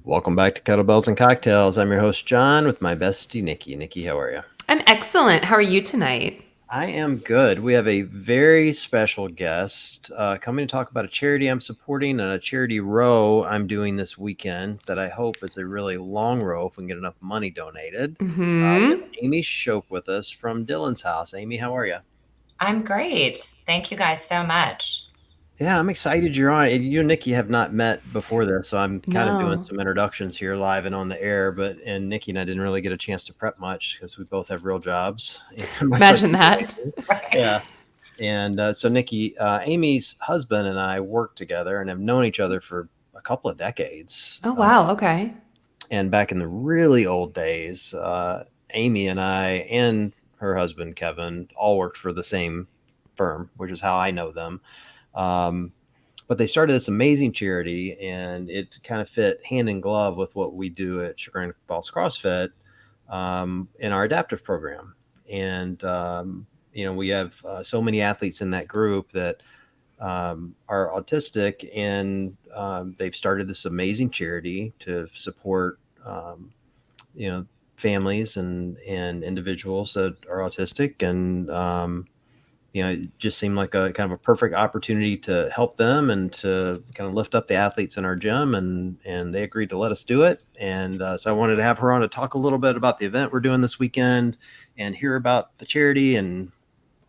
Welcome back to Kettlebells and Cocktails. I'm your host, John, with my bestie, Nikki. Nikki, how are you? I'm excellent. How are you tonight? I am good. We have a very special guest coming to talk about a charity I'm supporting and a charity row I'm doing this weekend that I hope is a really long row if we can get enough money donated. We have Hmm. Amy Shope with us from Dylan's house. Amy, how are you? I'm great. Thank you guys so much. Yeah, I'm excited you're on. You and Nikki have not met before this, so I'm kind of doing No. some introductions here live and on the air. And Nikki and I didn't really get a chance to prep much because we both have real jobs, much like Imagine you do, that. Amy. Right. Yeah. And so Nikki, Amy's husband and I work together and have known each other for a couple of decades. Oh, wow. Okay. And back in the really old days, Amy and I and her husband Kevin all worked for the same firm, which is how I know them. Um, but they started this amazing charity, and it kind of fit hand in glove with what we do at Chagrin Falls CrossFit in our adaptive program. And we have so many athletes in that group that are autistic, and they've started this amazing charity to support you know families and individuals that are autistic, and it just seemed like a kind of a perfect opportunity to help them and to kind of lift up the athletes in our gym, and they agreed to let us do it. And so I wanted to have her on to talk a little bit about the event we're doing this weekend and hear about the charity and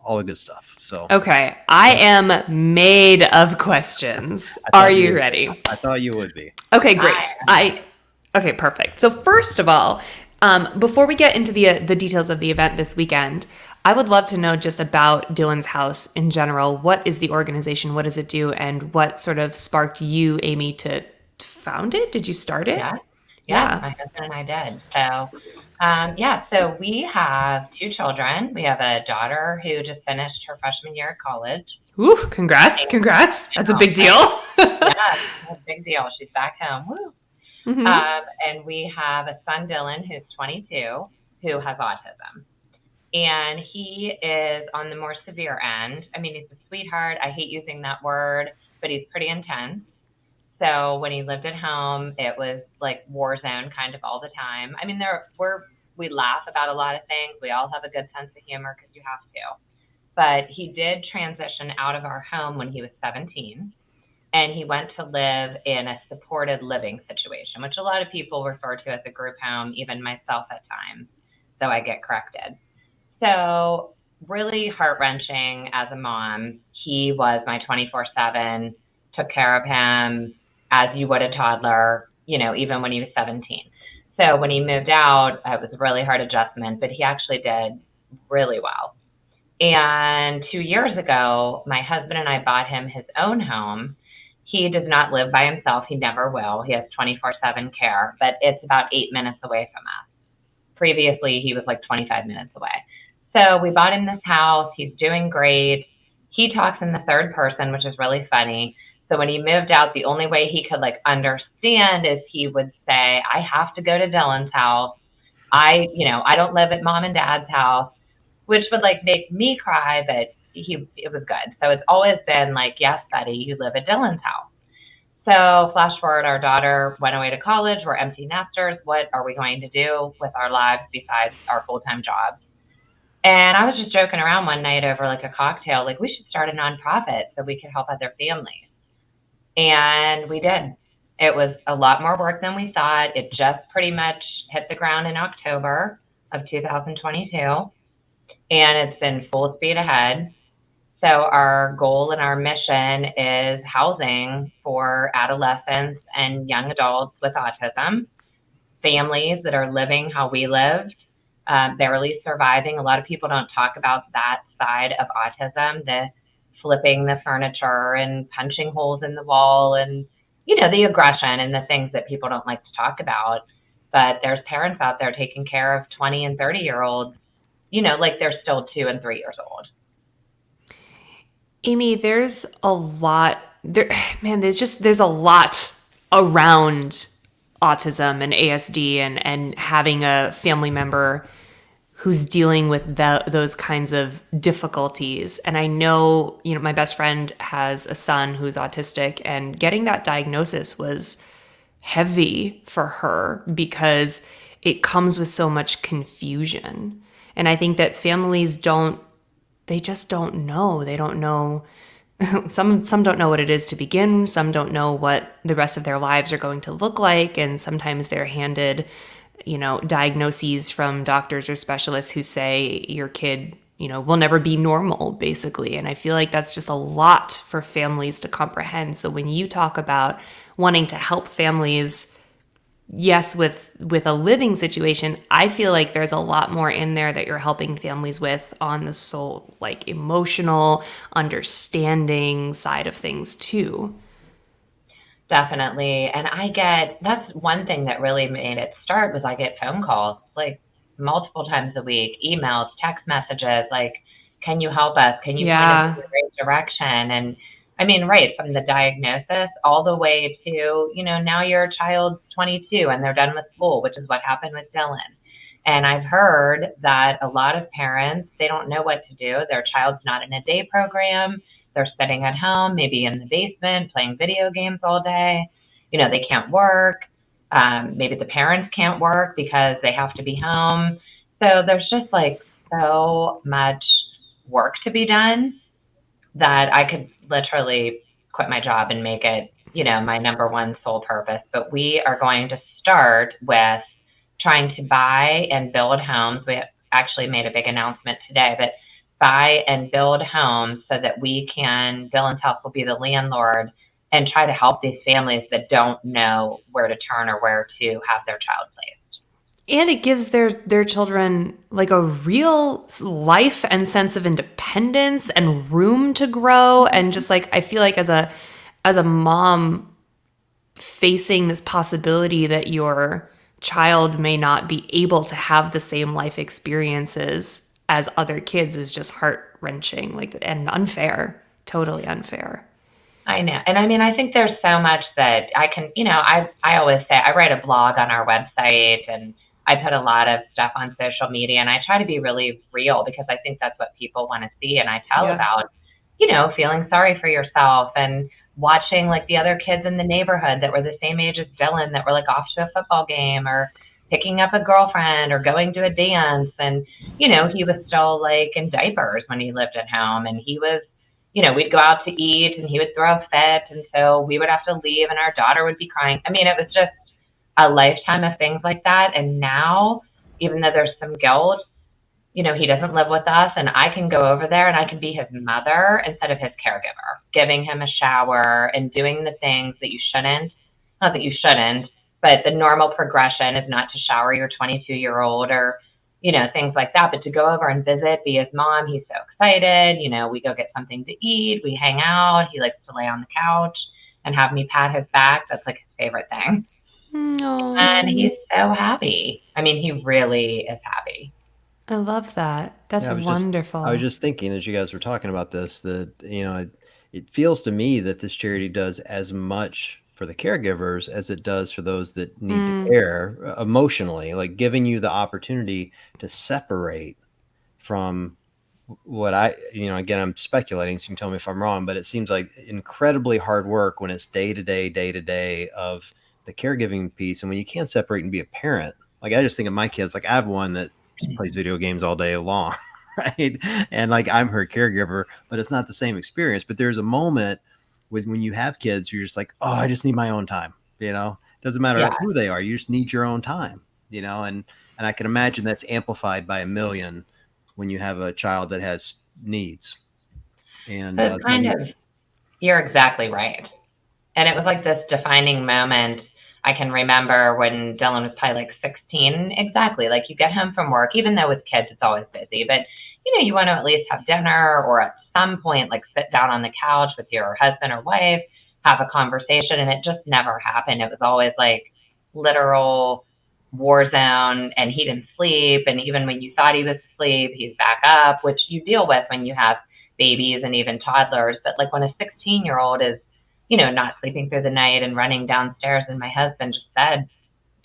all the good stuff. So Okay. I am made of questions. I Are thought you you would. ready? I thought you would be. Okay, I great. am ready. Okay, perfect. So first of all, before we get into the details of the event this weekend, I would love to know just about Dylan's House in general. What is the organization? What does it do? And what sort of sparked you, Amy, to found it? Did you start it? Yes, yes, Yeah. my husband and I did. So we have two children. We have a daughter who just finished her freshman year of college. Ooh, congrats. And, Congrats. That's a oh, big right? deal. Yes, a big deal. She's back home. Woo. Hmm. And we have a son, Dylan, who's 22, who has autism. And he is on the more severe end. I mean, he's a sweetheart. I hate using that word, but he's pretty intense. So when he lived at home, it was like war zone kind of all the time. I mean, we laugh about a lot of things. We all have a good sense of humor because you have to. But he did transition out of our home when he was 17, and he went to live in a supported living situation, which a lot of people refer to as a group home, even myself at times. So I get corrected. So really heart wrenching as a mom. He was my 24/7, took care of him as you would a toddler, even when he was 17. So when he moved out, it was a really hard adjustment, but he actually did really well. And 2 years ago, my husband and I bought him his own home. He does not live by himself. He never will. He has 24/7 care, but it's about 8 minutes away from us. Previously, he was like 25 minutes away. So we bought him this house. He's doing great. He talks in the third person, which is really funny. So when he moved out, the only way he could like understand is he would say, I have to go to Dylan's house. I don't live at mom and dad's house, which would like make me cry, but it was good. So it's always been like, yes, Betty, you live at Dylan's house. So flash forward, our daughter went away to college. We're empty nesters. What are we going to do with our lives besides our full-time jobs? And I was just joking around one night over like a cocktail, like we should start a nonprofit so we could help other families. And we did. It was a lot more work than we thought. It just pretty much hit the ground in October of 2022, and it's been full speed ahead. So our goal and our mission is housing for adolescents and young adults with autism, families that are living how we lived, barely surviving. A lot of people don't talk about that side of autism, the flipping the furniture and punching holes in the wall and, the aggression and the things that people don't like to talk about. But there's parents out there taking care of 20 and 30-year-olds, like they're still 2 and 3 years old. Amy, there's a lot there, man, there's a lot around autism and ASD and having a family member who's dealing with those kinds of difficulties. And I know, my best friend has a son who's autistic, and getting that diagnosis was heavy for her because it comes with so much confusion. And I think that families don't, they just don't know. They don't know. Some don't know what it is to begin. Some don't know what the rest of their lives are going to look like, and sometimes they're handed, diagnoses from doctors or specialists who say your kid, will never be normal, basically. And I feel like that's just a lot for families to comprehend. So when you talk about wanting to help families, yes, with a living situation, I feel like there's a lot more in there that you're helping families with on the soul, like emotional understanding side of things too. Definitely. And that's one thing that really made it start was I get phone calls like multiple times a week, emails, text messages, like, can you help us? Can you point us in Yeah. the right direction? And I mean, right, from the diagnosis all the way to, now your child's 22 and they're done with school, which is what happened with Dylan. And I've heard that a lot of parents, they don't know what to do. Their child's not in a day program. They're sitting at home, maybe in the basement, playing video games all day. They can't work. Maybe the parents can't work because they have to be home. So there's just like so much work to be done that I could literally quit my job and make it, my number one sole purpose. But we are going to start with trying to buy and build homes. We actually made a big announcement today, but buy and build homes so that Dylan's House will be the landlord and try to help these families that don't know where to turn or where to have their child placed. And it gives their children like a real life and sense of independence and room to grow. And just like I feel like as a mom facing this possibility that your child may not be able to have the same life experiences as other kids is just heart wrenching, like, and unfair, totally unfair. I know. And I mean, I think there's so much that I can, I always say I write a blog on our website and I put a lot of stuff on social media and I try to be really real because I think that's what people want to see. And I tell Yeah. about, feeling sorry for yourself and watching like the other kids in the neighborhood that were the same age as Dylan that were like off to a football game or picking up a girlfriend or going to a dance. And, he was still like in diapers when he lived at home and he was we'd go out to eat and he would throw a fit. And so we would have to leave and our daughter would be crying. I mean, it was just a lifetime of things like that. And now, even though there's some guilt, he doesn't live with us and I can go over there and I can be his mother instead of his caregiver, giving him a shower and doing the things that you shouldn't. Not that you shouldn't, but the normal progression is not to shower your 22-year-old or, things like that, but to go over and visit, be his mom. He's so excited. We go get something to eat. We hang out. He likes to lay on the couch and have me pat his back. That's like his favorite thing. And No, he's so happy. I mean, he really is happy. I love that. That's Yeah, I was wonderful. just thinking as you guys were talking about this that it feels to me that this charity does as much for the caregivers as it does for those that need the Mm, care emotionally, like giving you the opportunity to separate from what again, I'm speculating, so you can tell me if I'm wrong, but it seems like incredibly hard work when it's day to day of the caregiving piece. And when you can't separate and be a parent, like I just think of my kids, like I have one that plays video games all day long, right? And like I'm her caregiver, but it's not the same experience. But there's a moment when you have kids, you're just like, oh, I just need my own time, doesn't matter Yeah. who they are, you just need your own time, and I can imagine that's amplified by a million when you have a child that has needs. So And it's kind of, you're exactly right. And it was like this defining moment. I can remember when Dylan was probably like 16, exactly. Like you get home from work, even though with kids it's always busy, but you want to at least have dinner or at some point like sit down on the couch with your husband or wife, have a conversation. And it just never happened. It was always like literal war zone and he didn't sleep. And even when you thought he was asleep, he's back up, which you deal with when you have babies and even toddlers. But like when a 16-year-old is not sleeping through the night and running downstairs. And my husband just said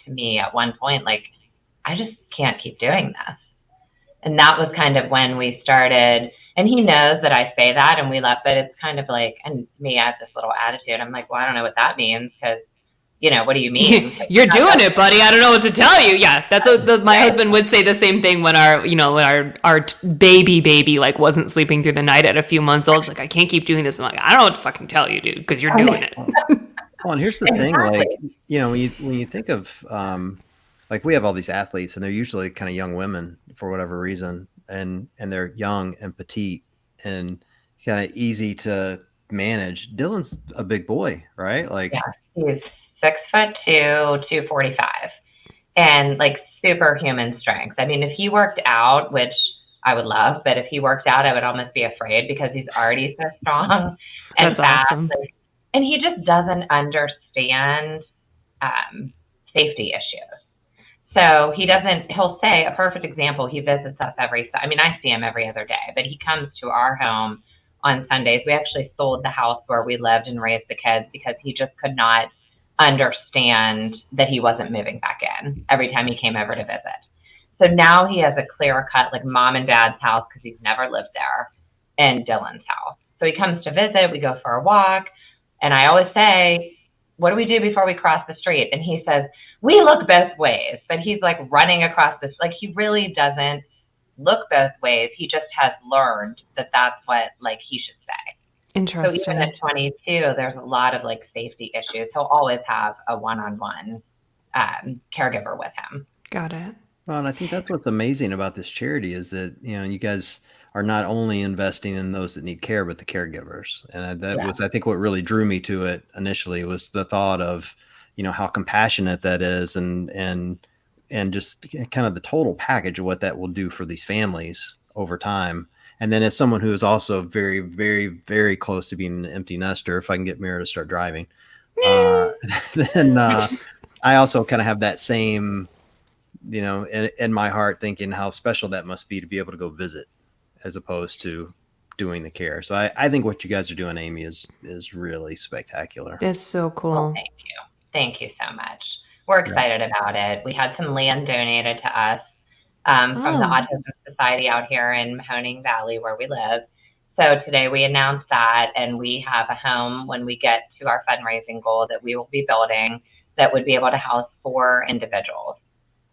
to me at one point, like, I just can't keep doing this. And that was kind of when we started. And he knows that I say that and we left, but it's kind of like, and me, I have this little attitude. I'm like, well, I don't know what that means because What do you mean? Like, You're doing it, buddy. I don't know what to tell you. Yeah, that's my husband would say the same thing when our baby like wasn't sleeping through the night at a few months old. It's like, I can't keep doing this. I'm like, I don't know what to fucking tell you, dude, because you're doing it. Well, and here's the thing, exactly. like, when you think of like we have all these athletes and they're usually kind of young women for whatever reason, and they're young and petite and kind of easy to manage. Dylan's a big boy, right? Yeah, Like, he's 6'2", 245, and like superhuman strength. I mean, if he worked out, which I would love, but if he worked out, I would almost be afraid because he's already so strong and That's fast. awesome. And he just doesn't understand safety issues. So he'll say, a perfect example, he visits us I see him every other day, but he comes to our home on Sundays. We actually sold the house where we lived and raised the kids because he just could not understand that he wasn't moving back in every time he came over to visit. So now he has a clear cut, like mom and dad's house, because he's never lived there, and Dylan's house. So he comes to visit, we go for a walk, and I always say, what do we do before we cross the street? And he says, we look both ways. But he's like running across this, like he really doesn't look both ways. He just has learned that that's what like he should say. So even Interesting. at 22, there's a lot of like safety issues. He'll always have a one-on-one caregiver with him. Got it. well, and I think that's what's amazing about this charity is that, you guys are not only investing in those that need care, but the caregivers. And that Yeah, was, I think, what really drew me to it initially was the thought of, how compassionate that is and just kind of the total package of what that will do for these families over time. And then as someone who is also very, very, very close to being an empty nester, if I can get Mira to start driving, uh, then I also kind of have that same, in my heart, thinking how special that must be to be able to go visit as opposed to doing the care. So I think what you guys are doing, Amy, is really spectacular. That's so well, cool. thank you. Thank you so much. We're Yeah. excited about it. We had some land donated to us from the Oh, Autism Society out here in Mahoning Valley where we live. So today we announced that, and we have a home when we get to our fundraising goal that we will be building that would be able to house 4 individuals.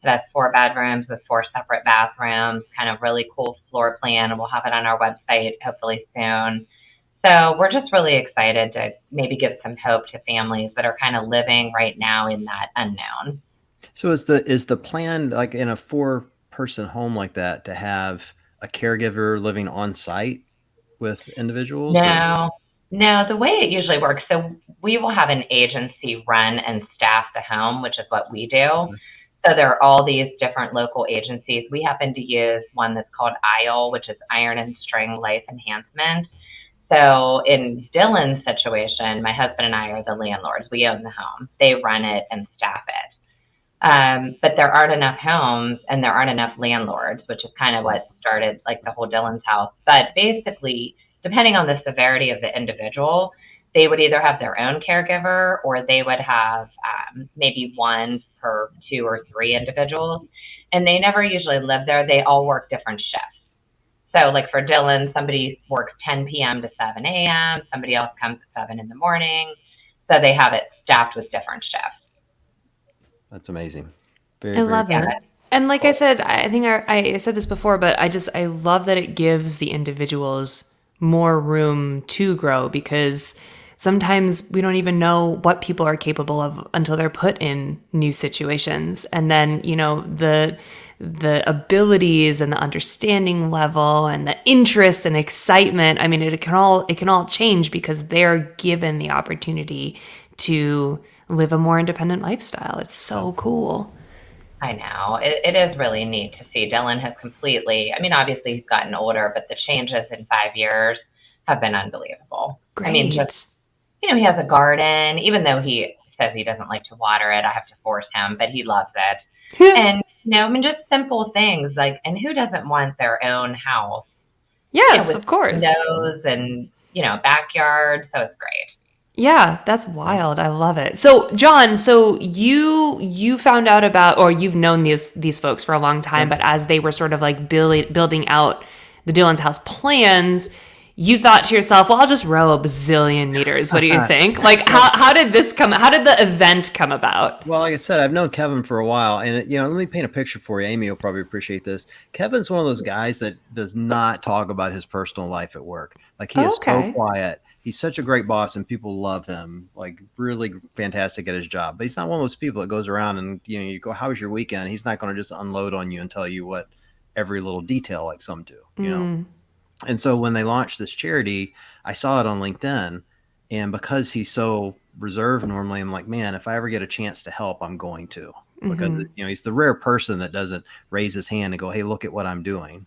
So that's 4 bedrooms with 4 separate bathrooms, kind of really cool floor plan, and we'll have it on our website hopefully soon. So we're just really excited to maybe give some hope to families that are kind of living right now in that unknown. So is the plan, like in a 4-person home like that, to have a caregiver living on site with individuals, or? No, no, the way it usually works, so we will have an agency run and staff the home, which is what we do. So there are all these different local agencies. We happen to use one that's called ISLE, which is Iron and String Life Enhancement. So in Dylan's situation, my husband and I are the landlords. We own the home. They run it and staff it. But there aren't enough homes and there aren't enough landlords, which is kind of what started like the whole Dylan's house. But basically, depending on the severity of the individual, they would either have their own caregiver or they would have maybe one per 2 or 3 individuals. And they never usually live there. They all work different shifts. So, like for Dylan, somebody works 10 p.m. to 7 a.m., somebody else comes at 7 in the morning. So they have it staffed with different shifts. That's amazing. Very, I very love Yeah, cool. it. that's And like I cool. said, I think I said this before, but I love that it gives the individuals more room to grow because sometimes we don't even know what people are capable of until they're put in new situations. And then, the abilities and the understanding level and the interest and excitement, I mean, it can all change because they're given the opportunity to live a more independent lifestyle. It's so cool. I know. It is really neat to see. Dylan has completely, I mean, obviously he's gotten older, but the changes in 5 years have been unbelievable. I mean, just, Great. he has a garden, even though he says he doesn't like to water it. I have to force him, but he loves it. And, I mean, just simple things like, and who doesn't want their own house, Yes, with of course. windows and, backyard. So it's great. Yeah, that's Yeah. wild. I love it. So, John, so you found out about, or you've known these folks for a long time, Yep. but as they were sort of like building out the Dylan's House plans, you thought to yourself, well, I'll just row a bazillion meters. What do you think? Like, Well, how did this come? How did the event come about? well, like I said, I've known Kevin for a while, and let me paint a picture for you. Amy will probably appreciate this. Kevin's one of those guys that does not talk about his personal life at work. Like he Oh, is so okay. quiet. He's such a great boss, and people love him. Like really fantastic at his job. But he's not one of those people that goes around and you go, "How was your weekend?" He's not going to just unload on you and tell you what every little detail like some do. And so when they launched this charity, I saw it on LinkedIn. And because he's so reserved normally, I'm like, man, if I ever get a chance to help, I'm going to. Because he's the rare person that doesn't raise his hand and go, hey, look at what I'm doing.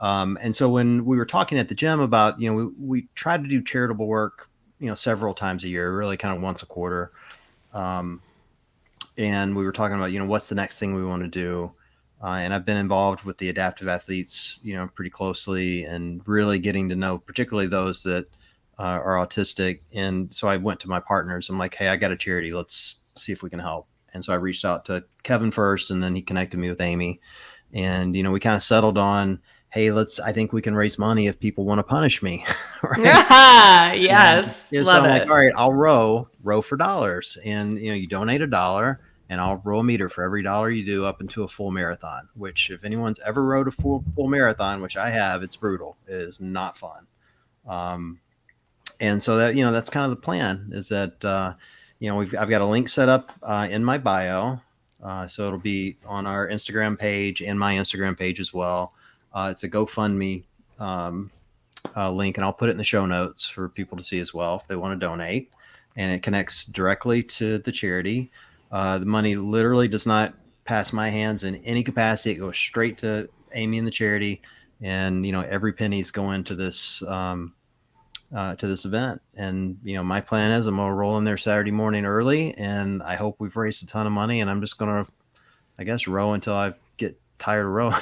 And so when we were talking at the gym about, we try to do charitable work, several times a year, really kind of once a quarter. Um, and we were talking about, what's the next thing we want to do. And I've been involved with the adaptive athletes, pretty closely and really getting to know, particularly those that are autistic. And so I went to my partners. I'm like, hey, I got a charity. Let's see if we can help. And so I reached out to Kevin first, and then he connected me with Amy. And, we kind of settled on, hey, I think we can raise money if people want to punish me. Right. Yes, And so love I'm like, it. all right, I'll row for dollars. And, you donate $1 and I'll row a meter for every dollar you do up into a full marathon, which if anyone's ever rowed a full marathon, which I have, it's brutal. It is not fun. Um, and so that's kind of the plan is that, I've got a link set up in my bio. So it'll be on our Instagram page and my Instagram page as well. It's a GoFundMe um, link, and I'll put it in the show notes for people to see as well if they want to donate. And it connects directly to the charity. The money literally does not pass my hands in any capacity. It goes straight to Amy and the charity, and every penny's going to this event. And my plan is I'm gonna roll in there Saturday morning early, and I hope we've raised a ton of money. And I'm just gonna, I guess, row until I get tired of rowing.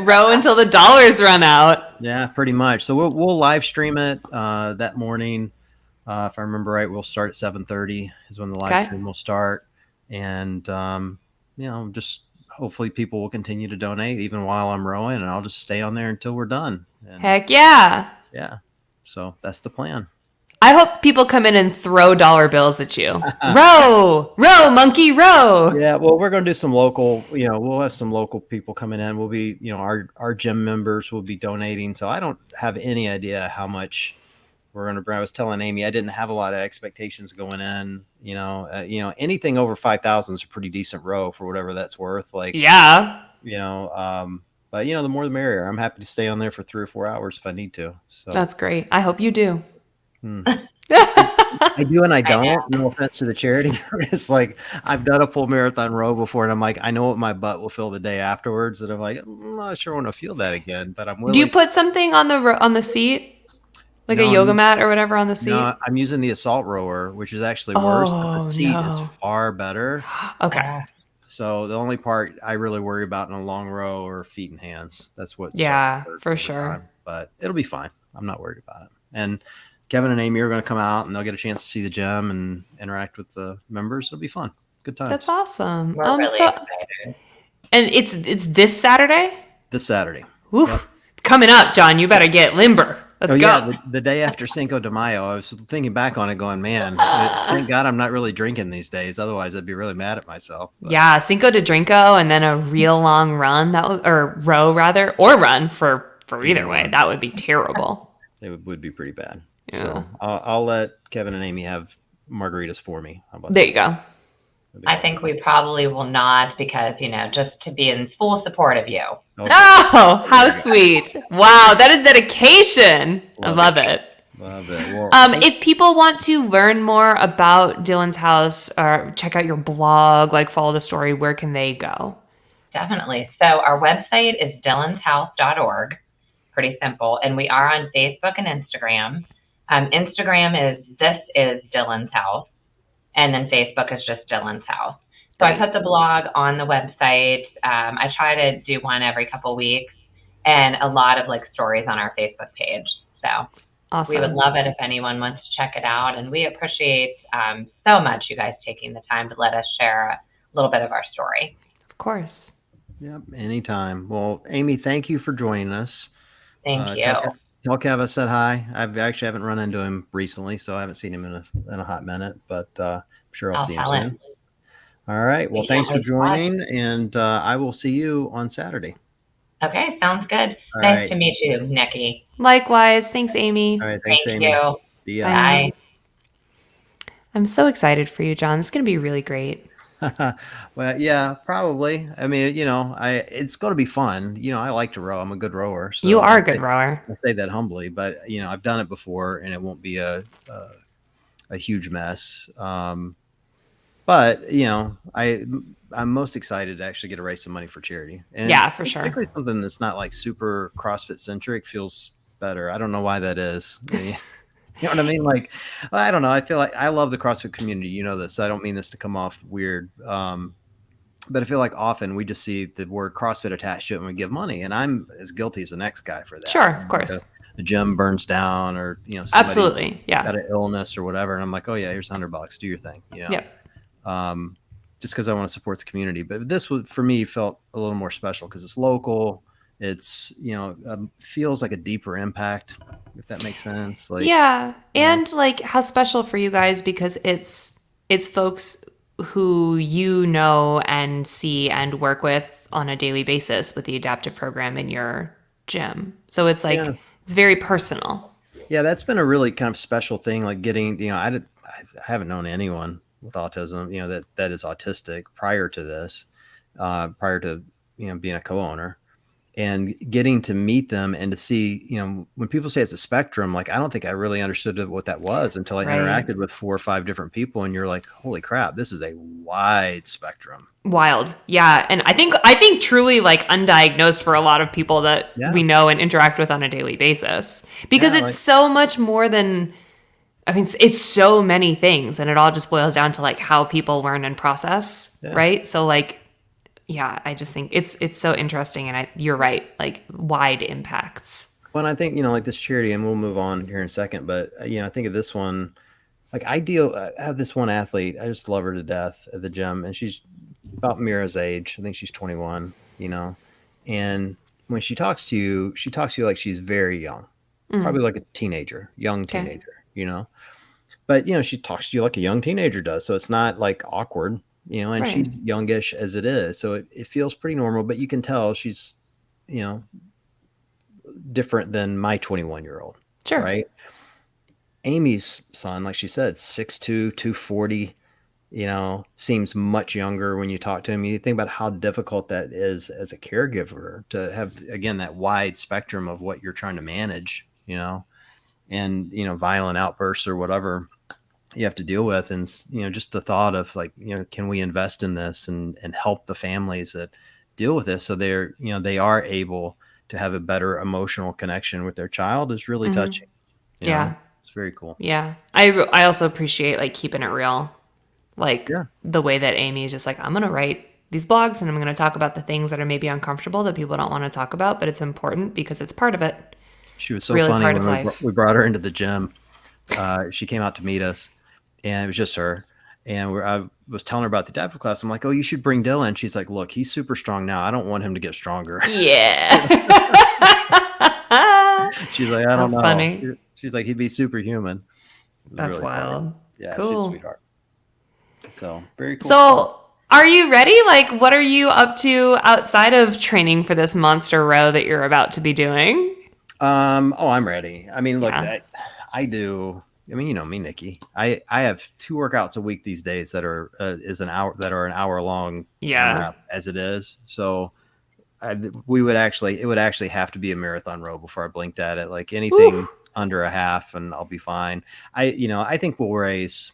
Row until the dollars run out. Yeah, pretty much. So we'll live stream it that morning. If I remember right, we'll start at 7:30 is when the live Okay. stream will start, and just hopefully people will continue to donate even while I'm rowing, and I'll just stay on there until we're done. And Heck yeah. yeah, so that's the plan. I hope people come in and throw dollar bills at you. Row, row, monkey, row. Yeah, well, we're going to do some local, we'll have some local people coming in. We'll be, our gym members will be donating. So I don't have any idea how much we're going to bring. I was telling Amy, I didn't have a lot of expectations going in, anything over 5,000 is a pretty decent row for whatever that's worth. Like, Yeah, but the more the merrier. I'm happy to stay on there for 3 or 4 hours if I need to. So, that's great. I hope you do. hmm. I do and I I don't. No offense to the charity. It's like I've done a full marathon row before, and I'm like, I know what my butt will feel the day afterwards, and I'm like, I'm not sure I want to feel that again, but I'm Do you willing. put something on the seat, like a No, yoga mat or whatever on the no, seat? I'm using the assault rower, which is actually worse, but the Oh seat is no. far better. Okay. So the only part I really worry about in a long row are feet and hands. That's what starts to Yeah, hurt for over sure. time, but it'll be fine. I'm not worried about it. And Kevin and Amy are going to come out, and they'll get a chance to see the gym and interact with the members. It'll be fun. Good That's times. awesome. we're really So excited. and it's this Saturday? This Saturday. Yep. Oof. It's coming up, John. You better get limber. Oh Let's yeah, go. the day after Cinco de Mayo, I was thinking back on it, going, "Man, thank God I'm not really drinking these days. Otherwise, I'd be really mad at myself." But Yeah, Cinco de Drinko and then a real long run that would, or row rather, or run for either either way. one, That would be terrible. it would be pretty bad. Yeah. So I'll let Kevin and Amy have margaritas for me. How about There that? you go. That'd be I fun. think we probably will not because, just to be in full support of you. Okay, Oh, there how you go. sweet. Wow, that is dedication. I Love it. love it. Love it. Well, If people want to learn more about Dylan's house or check out your blog, like follow the story, where can they go? Definitely. So our website is dylanshouse.org. Pretty simple. And we are on Facebook and Instagram. Instagram is This Is Dylan's House. And then Facebook is just Dylan's House. So I Great. put the blog on the website. I try to do one every couple weeks and a lot of stories on our Facebook page. So we would Awesome. love it if anyone wants to check it out. And we appreciate so much you guys taking the time to let us share a little bit of our story. Of course. yep, anytime. Well, Amy, thank you for joining us. Thank Tell you. tell Kev I said hi. I've actually haven't run into him recently, so I haven't seen him in a hot minute, but I'm sure I'll I'll see him tell him. soon. All right. Well, We can't thanks for wait to watch. joining, and I will see you on Saturday. Okay, sounds good. All Nice right. to meet you, Nikki. Likewise. Thanks, All Amy. right. Thanks, Thank Amy. you. See Bye ya. now. Bye. I'm so excited for you, John. It's going to be really great. Well, yeah, probably. I mean, I it's going to be fun. I like to row. I'm a good rower, You so are a good rower. I say that humbly. But I've done it before, and it won't be a huge mess. But I'm most excited to actually get to raise some money for charity, and Yeah, for sure. particularly something that's not like super CrossFit centric feels better. I don't know why that is. You know what I mean? Like, I don't know. I feel like I love the CrossFit community. You know this. So I don't mean this to come off weird. But I feel like often we just see the word CrossFit attached to it and we give money. And I'm as guilty as the next guy for that. Sure, of Like course. a gym burns down or, somebody's Absolutely. Yeah. got an illness or whatever. And I'm like, oh, yeah, here's $100. Do your thing. Yep. Um, just because I want to support the community. But this was, for me, felt a little more special because it's local. It's, feels like a deeper impact, if that makes sense. Like, Yeah. you know, And like how special for you guys because it's folks who you know and see and work with on a daily basis with the adaptive program in your gym. So it's yeah. like it's very personal. Yeah, that's been a really kind of special thing. Like getting, I haven't known anyone with autism, that is autistic prior to this, prior to being a co-owner, and getting to meet them and to see, when people say it's a spectrum, like I don't think I really understood what that was until I Right. interacted with 4 or 5 different people, and you're like, holy crap, this is a wide spectrum. Wild. Yeah. And I think truly like undiagnosed for a lot of people that Yeah, we know and interact with on a daily basis. Because yeah, it's like so much more than I mean it's so many things and it all just boils down to like how people learn and process, yeah. right? So like yeah, I just think it's so interesting and you're right, like wide impacts. When I think like this charity, and we'll move on here in a second, but I think of this one. Like I have this one athlete. I just love her to death at the gym, and she's about Mira's age. I think she's 21. And when she talks to you like she's very young, probably like a teenager, young Okay. teenager. But she talks to you like a young teenager does, so it's not like awkward. And Right. she's youngish as it is, so it feels pretty normal. But you can tell she's you know different than my 21-year-old, Sure. right? Amy's son, like she said, 6'2", 240, seems much younger when you talk to him. You think about how difficult that is as a caregiver to have, again, that wide spectrum of what you're trying to manage, and, violent outbursts or whatever you have to deal with. And, just the thought of like, can we invest in this and help the families that deal with this so they are able to have a better emotional connection with their child is really Mhm. touching. Yeah. It's very cool. Yeah. I also appreciate like keeping it real. Like Yeah. the way that Amy is just like, I'm going to write these blogs and I'm going to talk about the things that are maybe uncomfortable that people don't want to talk about, but it's important because it's part of it. She was It's so really funny part when of life. we brought her into the gym. She came out to meet us, and it was just her. And I was telling her about the adaptive class. I'm like, "Oh, you should bring Dylan." She's like, "Look, he's super strong now. I don't want him to get stronger." Yeah. She's like, "I How don't know." funny. She's like, "He'd be superhuman." It was That's really funny. wild. Yeah, she's a Cool. sweetheart. So very cool stuff. So, are you ready? Like, what are you up to outside of training for this monster row that you're about to be doing? Oh, I'm ready. I mean, look, Yeah. I do. I mean, you know me, Nikki. I have 2 workouts a week these days that are an hour long Yeah. unwrap as it is. So it would actually have to be a marathon row before I blinked at it. Like Woo. anything under a half, and I'll be fine. I think we'll raise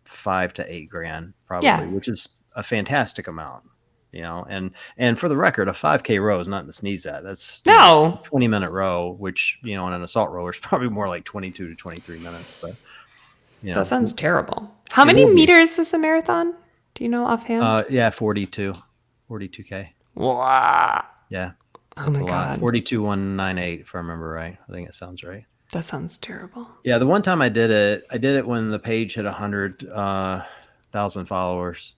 5 to 8 grand Yeah. probably, which is a fantastic amount. And for the record, a 5K row is nothing to sneeze at. That's a No. 20-minute row, which on an assault rower is probably more like 22 to 23 minutes. But you That know, sounds terrible. How it many will be. meters is a marathon? Do you know offhand? Yeah, 42K. Wow. Yeah, Oh that's my a lot. God. 42,198, if I remember right. I think it sounds right. That sounds terrible. Yeah, the one time I did it when the page hit 100,000 followers,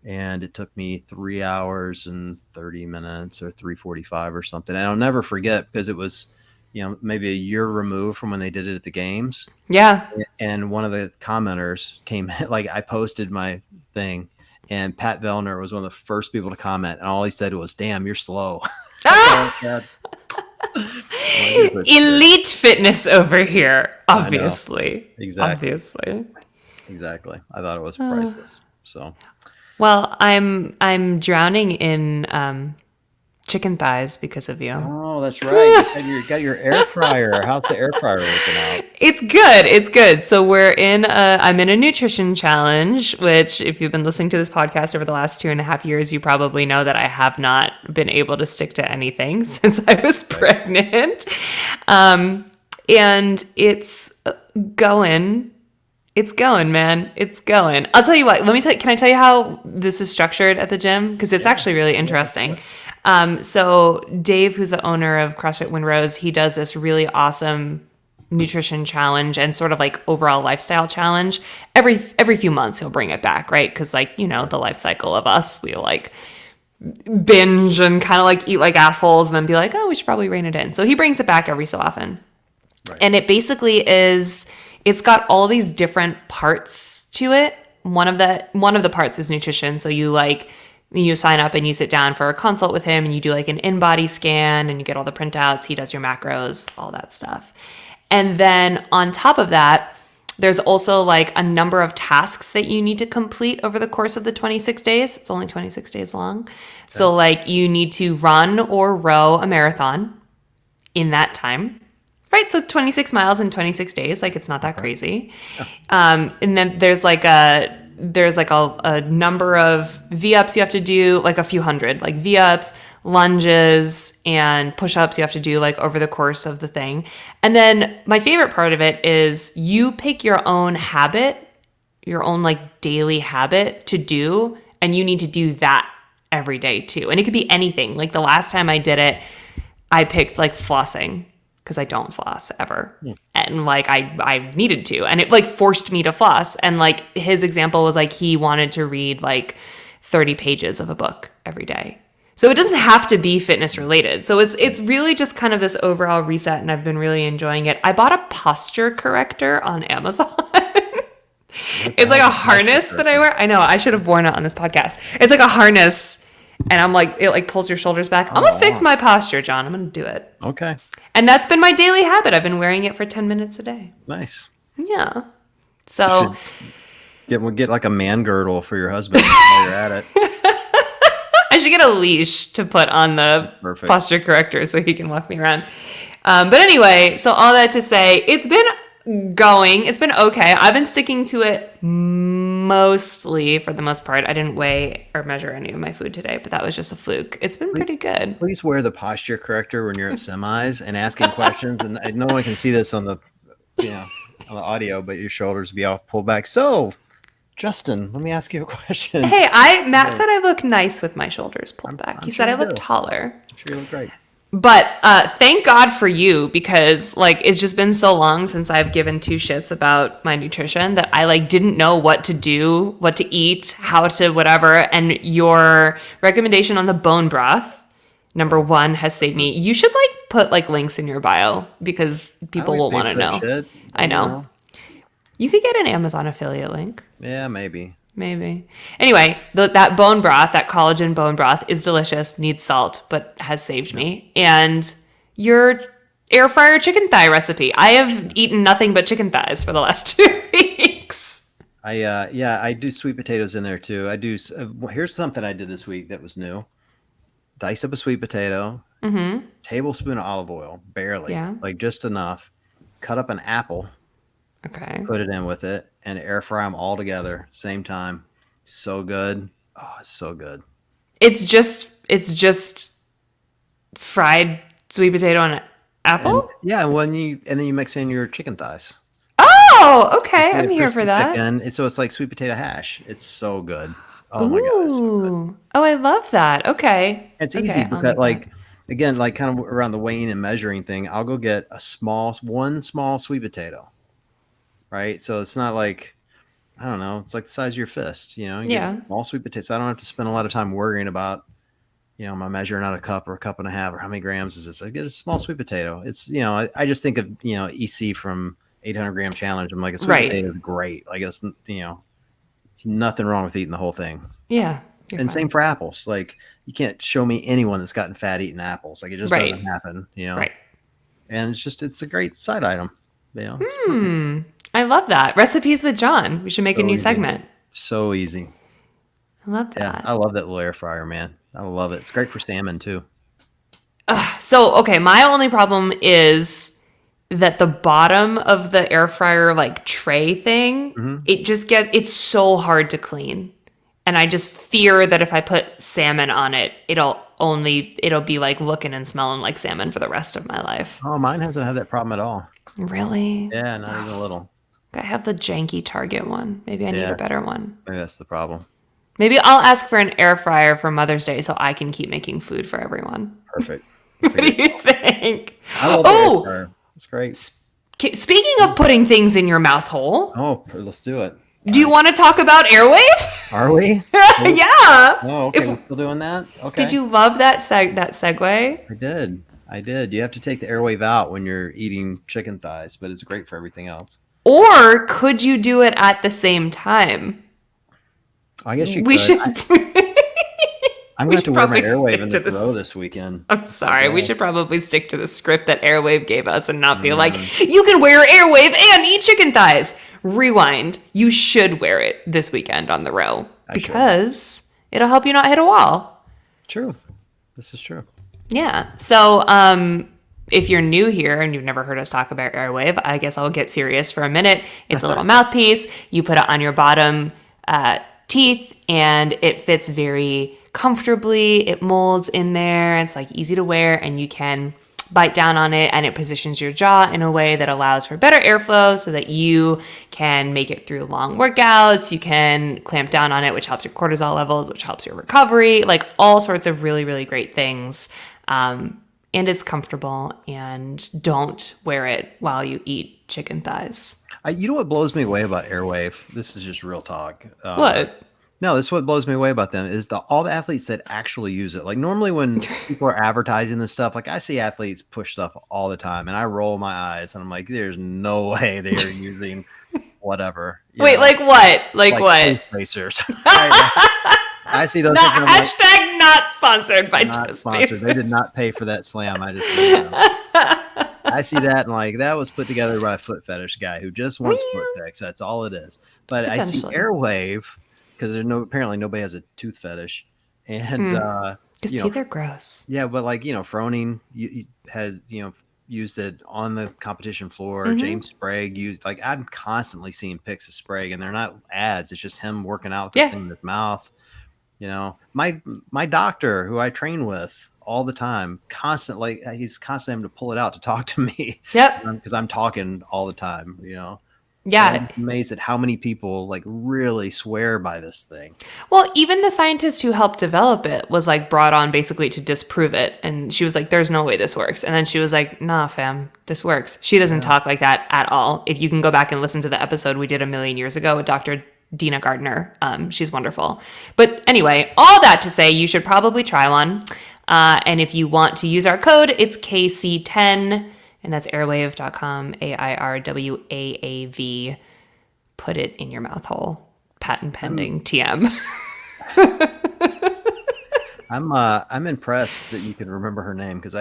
and it took me 3 hours and 30 minutes or 3:45 or something. And I'll never forget because it was maybe a year removed from when they did it at the games. Yeah. And one of the commenters came, like I posted my thing, and Pat Vellner was one of the first people to comment, and all he said was, "Damn, you're slow." That's all Ah! I said. I'm like, you're such a jerk. Elite fitness over here, I know. obviously. Exactly. Obviously. Exactly. I thought it was priceless. So, Well, I'm drowning in chicken thighs because of you. oh, that's right. You got your air fryer. How's the air fryer working out? It's good. It's good. So I'm in a nutrition challenge, which if you've been listening to this podcast over the last 2.5 years, you probably know that I have not been able to stick to anything since I was Right. pregnant. And going. It's going, man. It's going. I'll tell you what. Can I tell you how this is structured at the gym? Because it's Yeah. actually really Yeah. Let's do interesting. it. So Dave, who's the owner of CrossFit Windrose, he does this really awesome nutrition challenge and sort of like overall lifestyle challenge. Every few months he'll bring it back, right? Because like the life cycle of us, we like binge and kind of like eat like assholes and then be like, oh, we should probably rein it in. So he brings it back every so often. Right. And it basically is, it's got all these different parts to it. One of the parts is nutrition. So you sign up and you sit down for a consult with him and you do like an in-body scan and you get all the printouts. He does your macros, all that stuff. And then on top of that, there's also like a number of tasks that you need to complete over the course of the 26 days. It's only 26 days long. So like you need to run or row a marathon in that time. Right, so 26 miles in 26 days, like it's not that crazy. And then there's like a number of V-ups you have to do, like a few hundred, like V-ups, lunges, and push-ups you have to do like over the course of the thing. And then my favorite part of it is you pick your own habit, your own like daily habit to do, and you need to do that every day too. And it could be anything. Like the last time I did it, I picked like flossing because I don't floss ever. And like I needed to. And it like forced me to floss. And like his example was like he wanted to read like 30 pages of a book every day. So it doesn't have to be fitness related. So it's really just kind of this overall reset and I've been really enjoying it. I bought a posture corrector on Amazon. It's like a harness that I wear. I know, I should have worn it on this podcast. It's like a harness and I'm like, it like pulls your shoulders back. I'm gonna fix my posture, John. I'm gonna do it. Okay. And that's been my daily habit. I've been wearing it for 10 minutes a day. Nice. Yeah. So Get like a man girdle for your husband while you're at it. I should get a leash to put on the Perfect. posture corrector so he can walk me around. But anyway, so all that to say, it's been okay. I've been sticking to it mostly for the most part. I didn't weigh or measure any of my food today, but that was just a fluke. It's been pretty good. Please wear the posture corrector when you're at semis and asking questions. And no one can see this on the on the audio, but your shoulders be all pulled back. So, Justin, let me ask you a question. Hey, Matt said I look nice with my shoulders pulled back. He said I look taller. I'm sure you look great. But thank God for you because like it's just been so long since I've given two shits about my nutrition that I like didn't know what to do, what to eat, how to whatever. And your recommendation on the bone broth, number one, has saved me. You should like put like links in your bio because people will want to know. Shit, I know. You could get an Amazon affiliate link. Yeah, maybe. Maybe. Anyway, that bone broth, that collagen bone broth is delicious, needs salt, but has saved me. And your air fryer chicken thigh recipe. I have eaten nothing but chicken thighs for the last 2 weeks. I do sweet potatoes in there too. I do. Here's something I did this week that was new. Dice up a sweet potato, tablespoon of olive oil, barely, like just enough. Cut up an apple. Okay. Put it in with it and air fry them all together, same time. So good. Oh, it's so good. It's just fried sweet potato and apple? And then you mix in your chicken thighs. Oh, okay. I'm here for that. Chicken, so it's like sweet potato hash. It's so good. Oh my God, it's so good. Oh, I love that. Okay. It's easy because again, like kind of around the weighing and measuring thing, I'll go get one small sweet potato. Right. So it's not like, I don't know, it's like the size of your fist, you get a small sweet potato. So I don't have to spend a lot of time worrying about, am I measuring out a cup or a cup and a half, or how many grams is this? I get a small sweet potato. It's, I just think of, EC from 800-gram challenge. I'm like, a sweet Right. potato is great. Like, it's, nothing wrong with eating the whole thing. Yeah. You're And same fine. for apples. Like, you can't show me anyone that's gotten fat eating apples. Like, it just doesn't Right. happen. Right. And it's a great side item. It's perfect. I love that. Recipes with John. We should make a So new easy. segment. So easy. I love Yeah, I that. love that little air fryer, man. I love it. It's great for salmon too. So, okay, my only problem is that the bottom of the air fryer like tray thing, Hmm. it's so hard to clean. And I just fear that if I put salmon on it, it'll be like looking and smelling like salmon for the rest of my life. Oh, mine hasn't had that problem at all. Really? Yeah, not even a little. I have the janky Target one. Maybe I need a Yeah, better one. maybe that's the problem. Maybe I'll ask for an air fryer for Mother's Day so I can keep making food for everyone. Perfect. That's What a do good you call. think? I love the air Oh, fryer. It's great. speaking of putting things in your mouth hole, Oh, let's do it. do you want to talk about Airwave? Are we? Yeah. Oh, okay. We're still doing that? Okay. Did you love that segue? I did. I did. You have to take the airwave out when you're eating chicken thighs, but it's great for everything else. Or could you do it at the same time? I guess you We could. should. I'm we going to have should to wear my probably airwave stick in to the row this. this weekend. I'm sorry. We Yeah. should probably stick to the script that Airwave gave us and not be like, Mm, you can wear Airwave and eat chicken thighs. Rewind. You should wear it this weekend on the row I should. because it'll help you not hit a wall. True. This is true. Yeah. So, if you're new here and you've never heard us talk about Airwave, I guess I'll get serious for a minute. It's a little mouthpiece. You put it on your bottom teeth and it fits very comfortably. It molds in there. It's like easy to wear and you can bite down on it and it positions your jaw in a way that allows for better airflow so that you can make it through long workouts. You can clamp down on it, which helps your cortisol levels, which helps your recovery, like all sorts of really, really great things. And it's comfortable, and don't wear it while you eat chicken thighs. You know what blows me away about Airwave? This is just real talk. What? No, this is what blows me away about them is all the athletes that actually use it. Like normally when people are advertising this stuff, like I see athletes push stuff all the time, and I roll my eyes, and I'm like, "There's no way they are using whatever." Wait, like what? Like what? Toast racers. I see those. No, things and I'm like, hashtag not sponsored by not Toast sponsored. They did Pacers. not pay for that slam. I just, I see that and like that was put together by a foot fetish guy who just wants foot pics. That's all it is. But I see Potentially. Airwave because apparently nobody has a tooth fetish, and Because teeth are gross. yeah, but like Froning has used it on the competition floor. James Sprague used like I'm constantly seeing pics of Sprague, and they're not ads. It's just him working out with this Yeah. thing in his mouth. My doctor who I train with all the time, constantly he's constantly having to pull it out to talk to me. Yep. Because I'm talking all the time. And Yeah. I'm amazed at how many people like really swear by this thing. Well, even the scientist who helped develop it was like brought on basically to disprove it. And she was like, there's no way this works. And then she was like, nah, fam, this works. She doesn't talk like that at all. If you can go back and listen to the episode we did a million years ago with Dr. Dina Gardner, she's wonderful. But anyway, all that to say, you should probably try one. And if you want to use our code, it's KC10, and that's airwave.com, AIRWAAV. Put it in your mouth hole. Patent pending TM. I'm impressed that you can remember her name because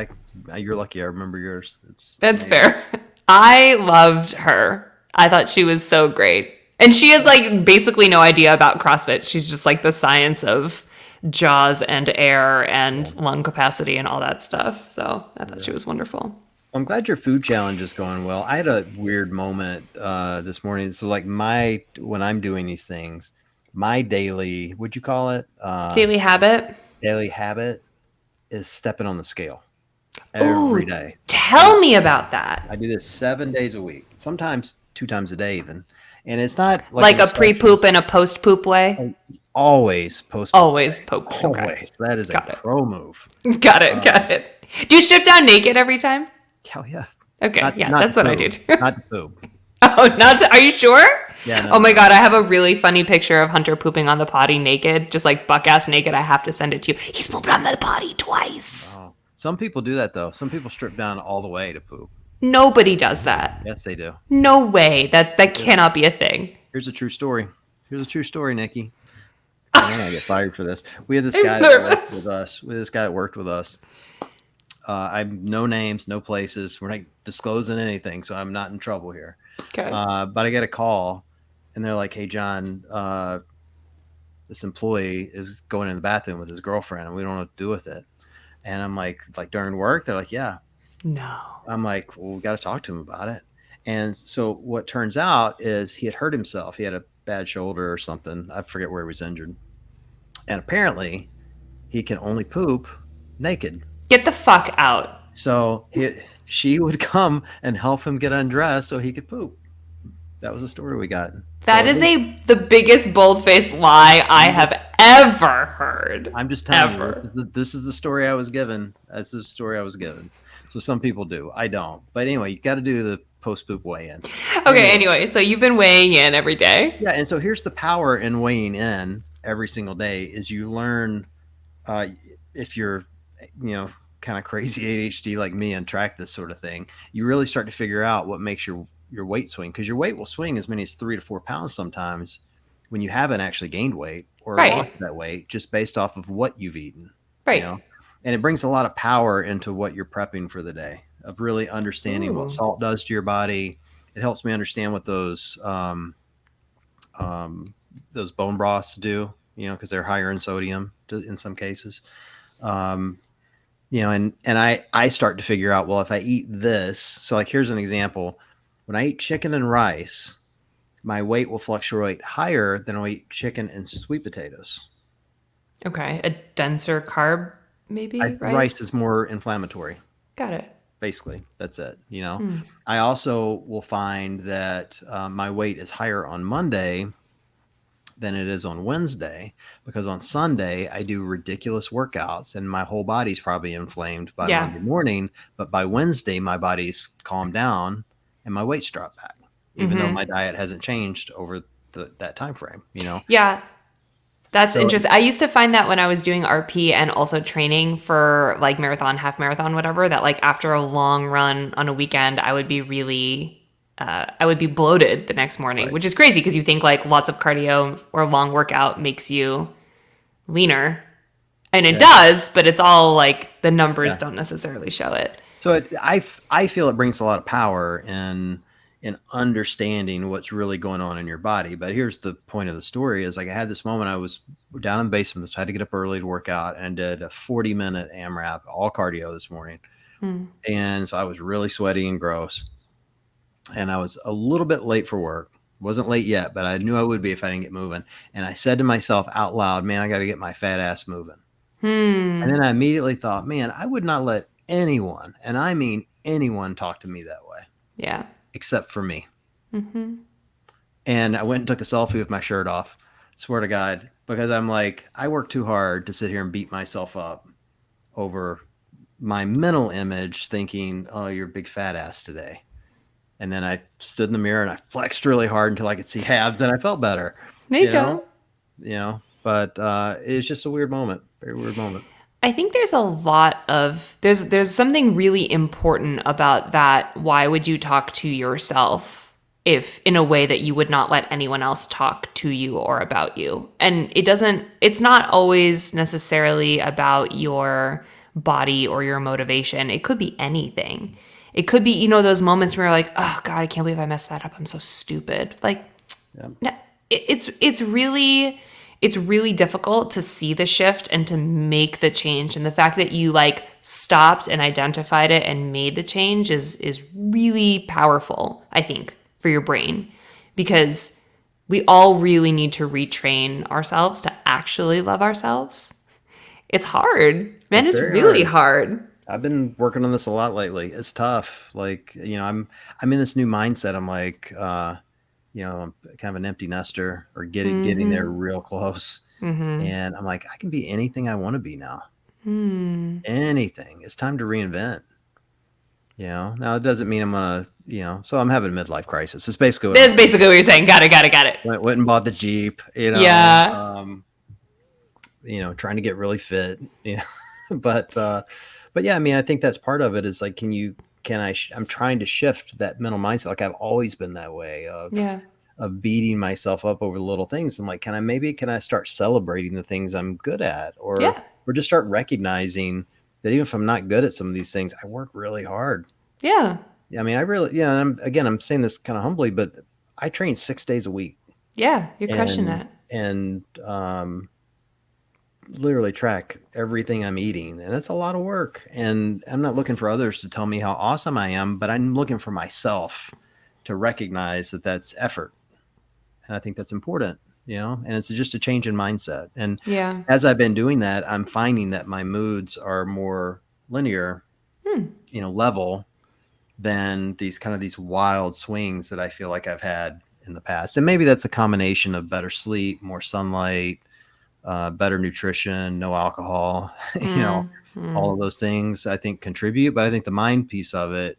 you're lucky I remember yours. That's amazing. fair. I loved her. I thought she was so great. And she has like basically no idea about CrossFit. She's just like the science of jaws and air and lung capacity and all that stuff. So I thought she was wonderful. I'm glad your food challenge is going well. I had a weird moment this morning. So like when I'm doing these things, my daily, what'd you call it? Daily habit. Daily habit is stepping on the scale every day. Tell me about that. I do this 7 days a week, sometimes 2 times a day even. And it's not Like an a pre-poop and a post-poop way. always post. Always poop. Okay. Always. That is Got a it. pro move. Got it. Do you strip down naked every time? Hell yeah. Okay, Not that's to what I do poop. too. Not to poop. Oh, not to, are you sure? Yeah, no, Oh no, my no. God, I have a really funny picture of Hunter pooping on the potty naked, just like buck ass naked. I have to send it to you. He's pooping on the potty twice. Oh, some people do that though. Some people strip down all the way to poop. Nobody does that. Yes, they do. No way. They That do. cannot be a thing. Here's a true story. Here's a true story, Nikki. I don't want to get fired for this. We had this I'm guy that worked with nervous. us. We had this guy that worked with us. I no names, no places. We're not disclosing anything, so I'm not in trouble here. Okay. But I get a call, and they're like, "Hey, John, this employee is going in the bathroom with his girlfriend, and we don't know what to do with it." And I'm like during work, they're like, "Yeah." No. I'm like, "Well, we got to talk to him about it." And so what turns out is he had hurt himself. He had a bad shoulder or something. I forget where he was injured. And apparently, he can only poop naked. Get the fuck out. So she would come and help him get undressed so he could poop. That was the story we got. That So is the biggest bold faced lie I I'm just, have ever heard. I'm just telling you, Ever. this is the story I was given. That's the story I was given. So some people do. I don't. But anyway, you got to do the post poop weigh in. Okay, Anyway, anyway, so you've been weighing in every day. yeah. And so here's the power in weighing in every single day is you learn uh, if you're, you know, kind of crazy ADHD like me and track this sort of thing, you really start to figure out what makes your weight swing because your weight will swing as many as 3 to 4 pounds sometimes when you haven't actually gained weight or lost Right. that weight just based off of what you've eaten, you Right. know, and it brings a lot of power into what you're prepping for the day of really understanding what Ooh. salt does to your body. It helps me understand what those bone broths do, you know, because they're higher in sodium in some cases. Um, you know, and I start to figure out, well, if I eat this, so like here's an example. When I eat chicken and rice, my weight will fluctuate higher than I eat chicken and sweet potatoes. Okay. A denser carb, maybe, Rice is rice? more inflammatory. Got it. Basically, that's it. You know, Hmm. I also will find that my weight is higher on Monday than it is on Wednesday because on Sunday I do ridiculous workouts and my whole body's probably inflamed by Yeah. Monday morning, but by Wednesday my body's calmed down and my weight's dropped back, even though my Mm-hmm. diet hasn't changed over that time frame, you know. Yeah. That's So interesting. I used to find that when I was doing RP and also training for like marathon, half marathon, whatever, that like after a long run on a weekend, I would be really, I would be bloated the next morning, right, which is crazy because you think like lots of cardio or a long workout makes you leaner. And it yeah, does, but it's all like the numbers yeah. don't necessarily show it. So I feel it brings a lot of power in understanding what's really going on in your body. But here's the point of the story: is like I had this moment. I was down in the basement, so I had to get up early to work out, and did a 40-minute AMRAP, all cardio this morning. Hmm. And so I was really sweaty and gross, and I was a little bit late for work. Wasn't late yet, but I knew I would be if I didn't get moving. And I said to myself out loud, "Man, I got to get my fat ass moving." And Hmm. then I immediately thought, man, I would not let anyone, and I mean anyone, talk to me that way, Yeah. except for me. Mm-hmm. And I went and took a selfie with my shirt off, swear to God, because I'm like, I work too hard to sit here and beat myself up over my mental image thinking, oh, you're a big fat ass today. And then I stood in the mirror and I flexed really hard until I could see abs and I felt better, There you you know, go. but it's just a weird moment, very weird moment. I think there's a lot of there's something really important about that. Why would you talk to yourself if in a way that you would not let anyone else talk to you or about you? And it's not always necessarily about your body or your motivation. It could be anything. It could be, those moments where you're like, "Oh God, I can't believe I messed that up. I'm so stupid." Like, Yeah. no, it's really difficult to see the shift and to make the change, and the fact that you like stopped and identified it and made the change is really powerful, I think, for your brain, because we all really need to retrain ourselves to actually love ourselves. It's hard, man. It's It's very really hard. hard. I've been working on this a lot lately. It's tough. Like, I'm in this new mindset. I'm like, I'm kind of an empty nester or getting there Mm-hmm. real close. Mm-hmm. And I'm like, I can be anything I want to be now. Hmm. Anything. It's time to reinvent, Now it doesn't mean I'm gonna, so I'm having a midlife crisis. It's basically what I'm That's saying. basically what you're saying. Got it. Went and bought the Jeep, Yeah. trying to get really fit, but yeah, I mean, I think that's part of it is like, I'm trying to shift that mental mindset. Like I've always been that way Yeah. of beating myself up over the little things. I'm like, can I start celebrating the things I'm good at, Yeah. or just start recognizing that even if I'm not good at some of these things, I work really hard. Yeah. Yeah, I mean, I really, I'm saying this kind of humbly, but I train 6 days a week, Yeah. You're crushing and it. and literally track everything I'm eating, and that's a lot of work. And I'm not looking for others to tell me how awesome I am, but I'm looking for myself to recognize that that's effort, and I think that's important. And it's just a change in mindset. And Yeah. as I've been doing that, I'm finding that my moods are more linear, Hmm. level, than these wild swings that I feel like I've had in the past. And maybe that's a combination of better sleep, more sunlight, better nutrition, no alcohol, Mm. all Mm. of those things I think contribute. But I think the mind piece of it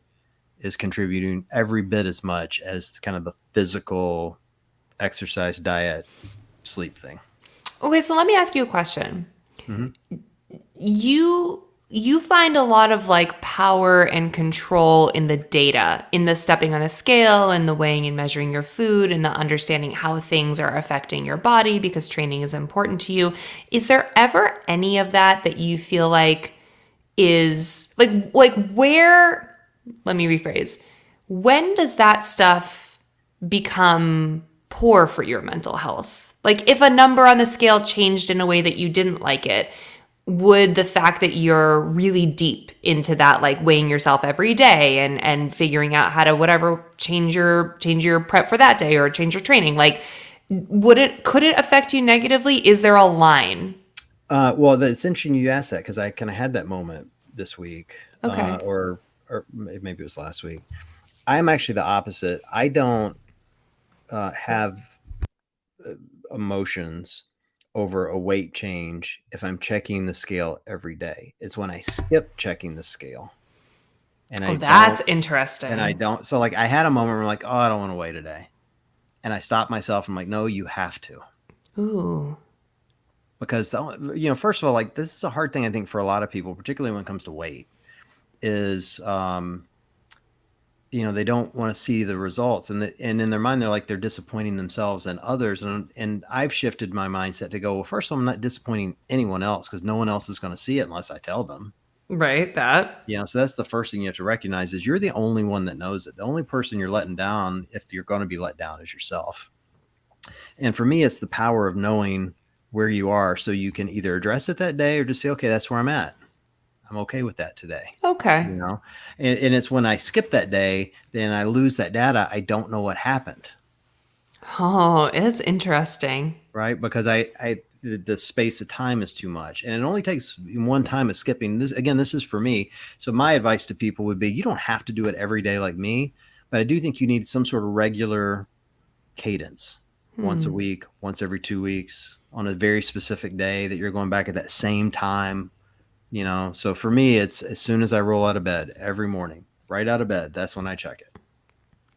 is contributing every bit as much as kind of the physical exercise, diet, sleep thing. Okay, so let me ask you a question. Mm-hmm. You find a lot of like power and control in the data, in the stepping on a scale and the weighing and measuring your food and the understanding how things are affecting your body because training is important to you. Is there ever any of that that you feel like is like where, let me rephrase. When does that stuff become poor for your mental health? Like if a number on the scale changed in a way that you didn't like it, would the fact that you're really deep into that, like weighing yourself every day and figuring out how to whatever change your prep for that day or change your training, like could it affect you negatively? Is there a line? Well, it's interesting you asked that because I kind of had that moment this week, Okay. or maybe it was last week. I'm actually the opposite. I don't have emotions over a weight change if I'm checking the scale every day. It's when I skip checking the scale and Oh, I that's don't, interesting. So like I had a moment where I'm like, oh, I don't want to weigh today. And I stopped myself. I'm like, no, you have to. Ooh. Because, first of all, like this is a hard thing, I think, for a lot of people, particularly when it comes to weight, is, they don't want to see the results, and in their mind they're disappointing themselves and others, and I've shifted my mindset to go, well, first of all, I'm not disappointing anyone else because no one else is going to see it unless I tell them. Right, that. So that's the first thing you have to recognize is you're the only one that knows it. The only person you're letting down, if you're going to be let down, is yourself. And for me, it's the power of knowing where you are so you can either address it that day or just say, okay, that's where I'm at. I'm okay with that today. Okay. you know and it's when I skip that day, then I lose that data. I don't know what happened, Oh, it's interesting. right? Because the space of time is too much, and it only takes one time of skipping. This, again, this is for me. So my advice to people would be, you don't have to do it every day like me, but I do think you need some sort of regular cadence, once a Hmm. week, once every 2 weeks, on a very specific day that you're going back at that same time. So for me, it's as soon as I roll out of bed every morning, right out of bed, that's when I check it.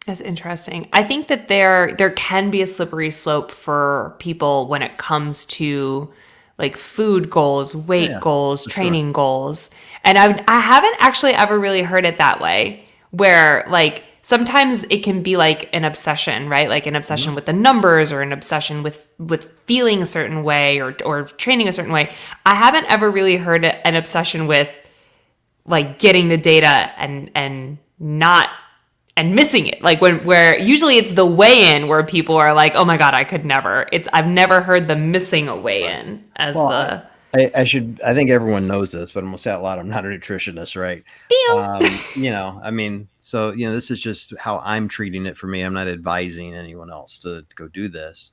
That's interesting. I think that there can be a slippery slope for people when it comes to like food goals, Oh weight yeah, goals, for sure. training goals. And I haven't actually ever really heard it that way where like sometimes it can be like an obsession, right? Like an Mhm. obsession with the numbers or an obsession with feeling a certain way or training a certain way. I haven't ever really heard an obsession with like getting the data and not and missing it, like when where usually it's the weigh-in where people are like, oh my god, I could never. It's I've never heard the missing a Right. weigh-in as Well, the I think everyone knows this, but I'm gonna say out loud, I'm not a nutritionist, right? deal. I mean, so, this is just how I'm treating it for me. I'm not advising anyone else to go do this.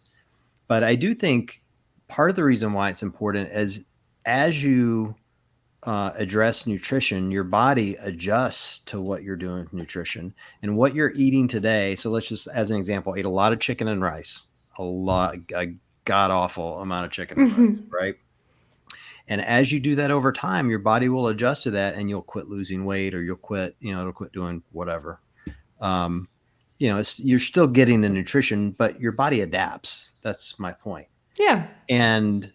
But I do think part of the reason why it's important is as you address nutrition, your body adjusts to what you're doing with nutrition and what you're eating today. So let's just, as an example, I ate a lot of chicken and rice, a god awful amount of chicken and rice, right? And as you do that over time, your body will adjust to that, and you'll quit losing weight, or you'll quit, it'll quit doing whatever. Um, you're still getting the nutrition, but your body adapts. That's my point. Yeah. And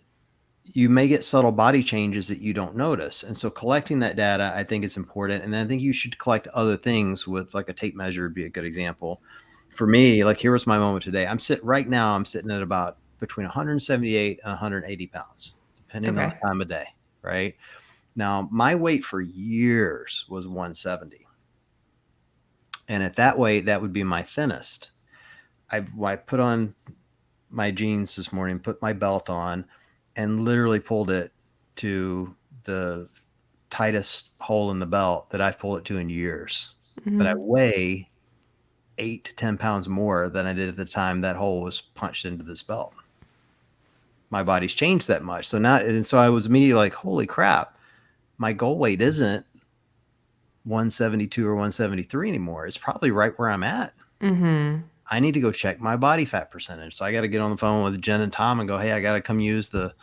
you may get subtle body changes that you don't notice. And so collecting that data, I think, is important. And then I think you should collect other things with, like, a tape measure would be a good example. For me, like, here was my moment today. I'm sitting at about between 178 and 180 pounds, depending on Okay. the time of day, right? Now, my weight for years was 170. And at that weight, that would be my thinnest. I put on my jeans this morning, put my belt on, and literally pulled it to the tightest hole in the belt that I've pulled it to in years. But I Mm-hmm. weigh 8 to 10 pounds more than I did at the time that hole was punched into this belt. My body's changed that much. So now, and so I was immediately like, holy crap, my goal weight isn't 172 or 173 anymore. It's probably right where I'm at. Mm-hmm. I need to go check my body fat percentage. So I got to get on the phone with Jen and Tom and go, hey, I got to come use the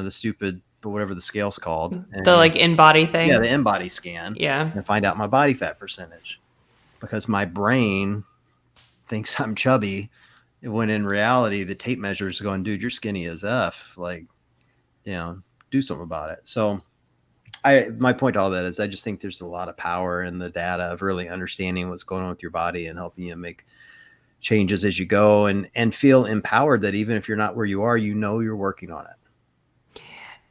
stupid, whatever the scale's called. The And like in body yeah, thing. the InBody scan, Yeah. and find out my body fat percentage, because my brain thinks I'm chubby when in reality the tape measure is going, dude, you're skinny as F. Like, do something about it. So my point to all that is I just think there's a lot of power in the data of really understanding what's going on with your body and helping you make changes as you go, and feel empowered that even if you're not where you are, you're working on it.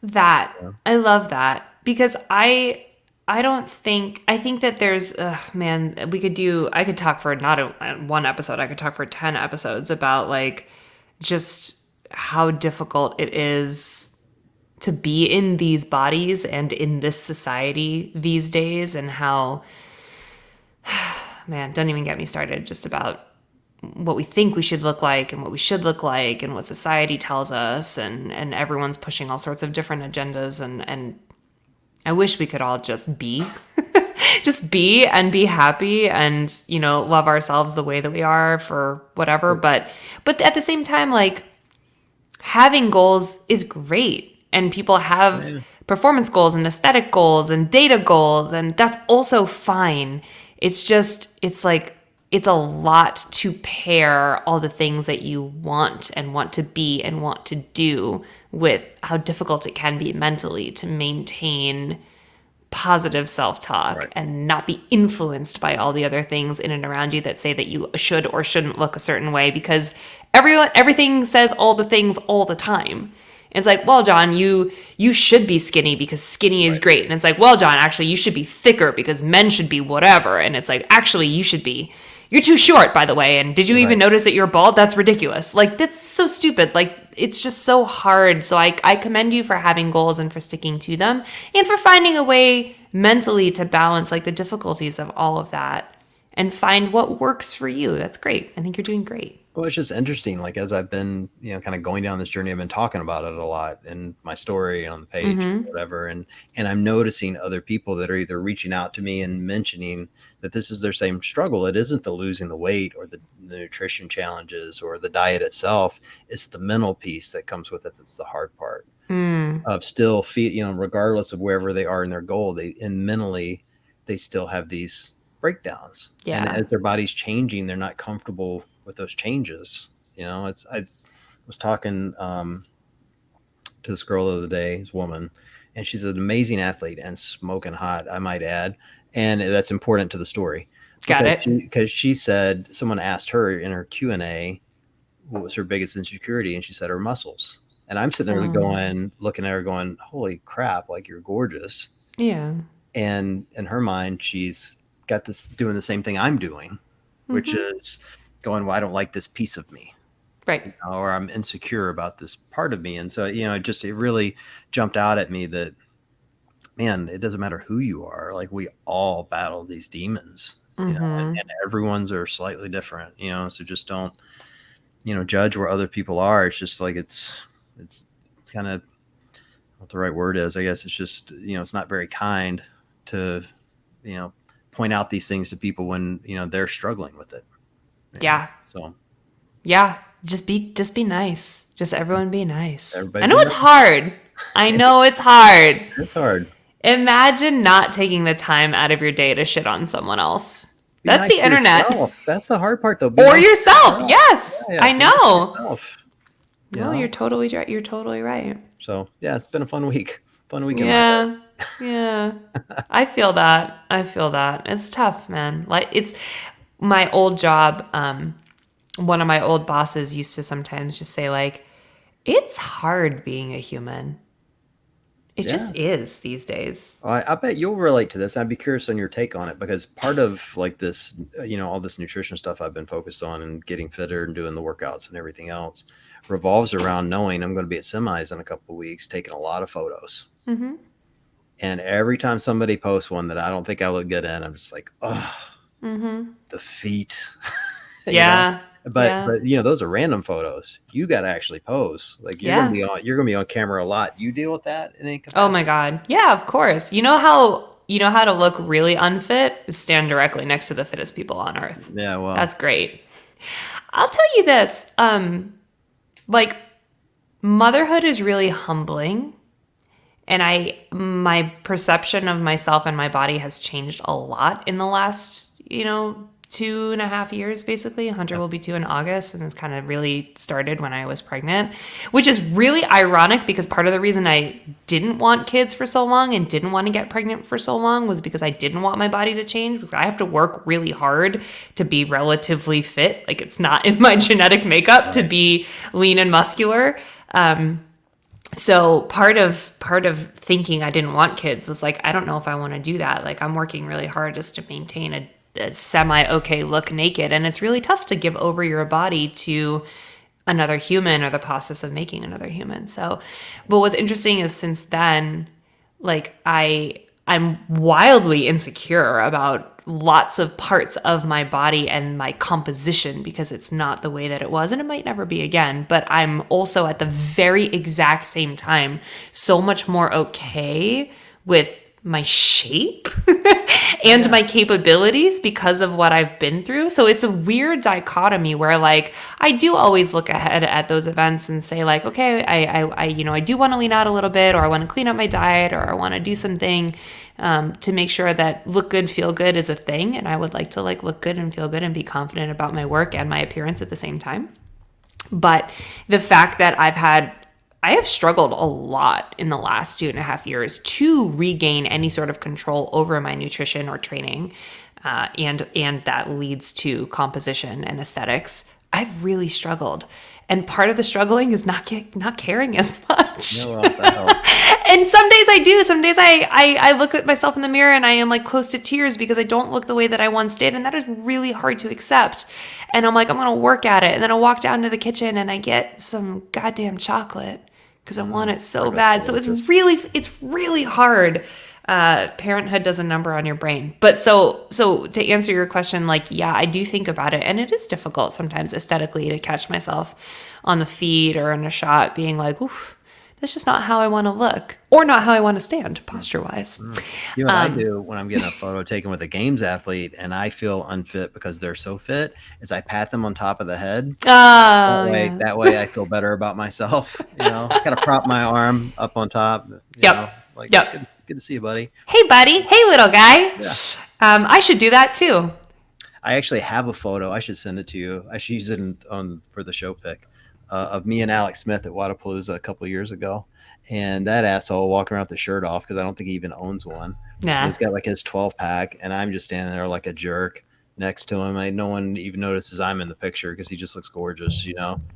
That Yeah. I love that because I don't think I think that there's man, I could talk for not one episode, I could talk for 10 episodes about like just how difficult it is to be in these bodies and in this society these days, and how, man, don't even get me started just about what we think we should look like and what we should look like and what society tells us, and everyone's pushing all sorts of different agendas, and I wish we could all just be just be and be happy and love ourselves the way that we are for whatever, but at the same time, like, having goals is great, and people have Yeah. performance goals and aesthetic goals and data goals, and that's also fine. It's like it's a lot to pair all the things that you want and want to be and want to do with how difficult it can be mentally to maintain positive self-talk Right. and not be influenced by all the other things in and around you that say that you should or shouldn't look a certain way, because everything says all the things all the time. It's like, well, John, you should be skinny because skinny is Right. great. And it's like, well, John, actually you should be thicker because men should be whatever. And it's like, actually you're too short, by the way. And did you even Right. notice that you're bald? That's ridiculous. Like, that's so stupid. Like, it's just so hard. So I commend you for having goals and for sticking to them and for finding a way mentally to balance like the difficulties of all of that and find what works for you. That's great. I think you're doing great. Well, it's just interesting. Like, as I've been, kind of going down this journey, I've been talking about it a lot in my story and on the page, Mm-hmm. whatever. And I'm noticing other people that are either reaching out to me and mentioning that this is their same struggle. It isn't the losing the weight or the nutrition challenges or the diet itself. It's the mental piece that comes with it. That's the hard part Mm. of still feel, regardless of wherever they are in their goal, and mentally, they still have these breakdowns. And Yeah. as their body's changing, they're not comfortable with those changes. I was talking to this girl the other day, this woman, and she's an amazing athlete and smoking hot, I might add. And that's important to the story Got because it. she said someone asked her in her Q&A what was her biggest insecurity, and she said her muscles. And I'm sitting there Oh, going, looking at her going, holy crap, like, you're gorgeous. yeah. And in her mind, she's got this doing the same thing I'm doing, which Mm-hmm. is going, well, I don't like this piece of me, Right. or I'm insecure about this part of me. And so, it really jumped out at me that, man, it doesn't matter who you are. Like, we all battle these demons, Mm-hmm. and everyone's are slightly different, so just don't, judge where other people are. It's just like, it's kind of what the right word is. I guess it's just, it's not very kind to, you know, point out these things to people when, they're struggling with it. Yeah. So Yeah. Just be nice. Just everyone be nice. everybody I know be it's nice. hard. I know it's hard. It's hard. Imagine not taking the time out of your day to shit on someone else. Be That's nice the to internet. yourself. That's the hard part, though. Be Or nice to yourself. yourself. Yes, Yeah, I be nice to know. yourself. You No, know. you're totally right. You're totally right. So yeah, it's been a fun week. Fun week in my head. Yeah. Yeah. I feel that. I feel that. It's tough, man. Like it's my old job, one of my old bosses used to sometimes just say like, it's hard being a human. It Yeah. just is these days. I bet you'll relate to this. I'd be curious on your take on it because part of like this, all this nutrition stuff I've been focused on and getting fitter and doing the workouts and everything else revolves around knowing I'm going to be at semis in a couple of weeks, taking a lot of photos. Mm-hmm. And every time somebody posts one that I don't think I look good in, I'm just like, oh, Mm-hmm. the feet. you know. Yeah. But Yeah. but those are random photos. You got to actually pose. Like Yeah. you're gonna be on camera a lot. You deal with that in any Oh capacity? my God. Yeah, of course. You know how to look really unfit? Stand directly next to the fittest people on earth. Yeah. Well. That's great. I'll tell you this. Like motherhood is really humbling. And my perception of myself and my body has changed a lot in the last, 2.5 years, basically. Hunter will be 2 in August, and it's kind of really started when I was pregnant, which is really ironic because part of the reason I didn't want kids for so long and didn't want to get pregnant for so long was because I didn't want my body to change, because I have to work really hard to be relatively fit. Like it's not in my genetic makeup to be lean and muscular. So part of thinking I didn't want kids was like, I don't know if I want to do that. Like I'm working really hard just to maintain a semi okay look naked. And it's really tough to give over your body to another human or the process of making another human. So, but what's interesting is since then, like I'm wildly insecure about lots of parts of my body and my composition because it's not the way that it was and it might never be again. But I'm also at the very exact same time so much more okay with my shape and my capabilities because of what I've been through. So it's a weird dichotomy where like I do always look ahead at those events and say like, okay, I do want to lean out a little bit, or I want to clean up my diet, or I want to do something to make sure that look good, feel good is a thing. And I would like to like look good and feel good and be confident about my work and my appearance at the same time. But the fact that I have struggled a lot in the last 2.5 years to regain any sort of control over my nutrition or training, and that leads to composition and aesthetics. I've really struggled, and part of the struggling is not caring as much. No, well, that helps. And some days I do. Some days I look at myself in the mirror and I am like close to tears because I don't look the way that I once did. And that is really hard to accept. And I'm like, I'm going to work at it. And then I walk down to the kitchen and I get some goddamn chocolate because I want it so bad. So it's really hard. Parenthood does a number on your brain. But so to answer your question, like, yeah, I do think about it. And it is difficult sometimes aesthetically to catch myself on the feed or in a shot being like, oof, that's just not how I want to look or not how I want to stand posture wise. You know what I do when I'm getting a photo taken with a games athlete and I feel unfit because they're so fit is I pat them on top of the head. Oh, That way I feel better about myself. Kind of prop my arm up on top. Like, Yep. Good to see you, buddy. Hey, buddy. Hey, little guy. Yeah. I should do that too. I actually have a photo. I should send it to you. I should use it for the show pic of me and Alex Smith at Wadapalooza a couple of years ago. And that asshole walking around with the shirt off because I don't think he even owns one. Nah. He's got like his 12 pack, and I'm just standing there like a jerk next to him. No one even notices I'm in the picture because he just looks gorgeous,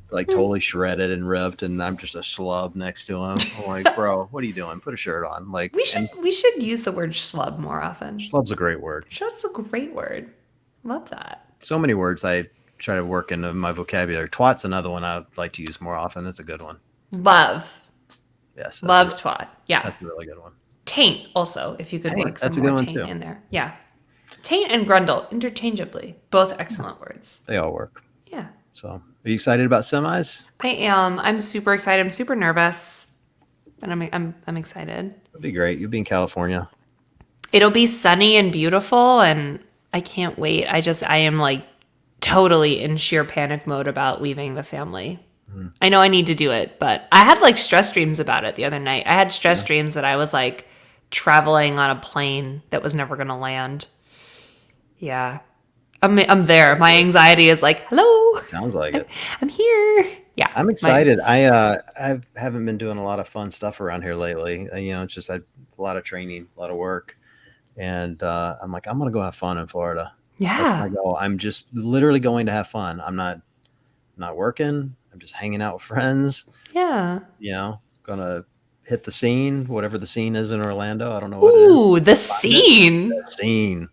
like totally shredded and ripped, and I'm just a schlub next to him. I'm like, bro, what are you doing? Put a shirt on. Like We should use the word schlub more often. Schlub's a great word. Schlub's a great word. Love that. So many words I try to work into my vocabulary. Twat's another one I'd like to use more often. That's a good one. Love. Yes. Love twat. Yeah. That's a really good one. Taint also, if you could work some that's a more good one taint too. in there. Yeah. Taint and grundle interchangeably. Both excellent words. They all work. Yeah. So are you excited about semis? I am. I'm super excited. I'm super nervous. And I'm excited. It'll be great. You'll be in California. It'll be sunny and beautiful, and I can't wait. I am like totally in sheer panic mode about leaving the family. Mm. I know I need to do it, but I had like stress dreams about it the other night. I had stress Yeah. dreams that I was like traveling on a plane that was never going to land. Yeah. I'm there. My anxiety is like, hello, Sounds like I'm, it. I'm here. Yeah. I'm My, excited. I haven't been doing a lot of fun stuff around here lately. It's just a lot of training, a lot of work, and I'm like, I'm gonna go have fun in Florida. That's yeah. my goal. I'm just literally going to have fun. I'm not working. I'm just hanging out with friends. Yeah. Gonna hit the scene, whatever the scene is in Orlando. I don't know what it is. Ooh, the Find it. scene. The scene,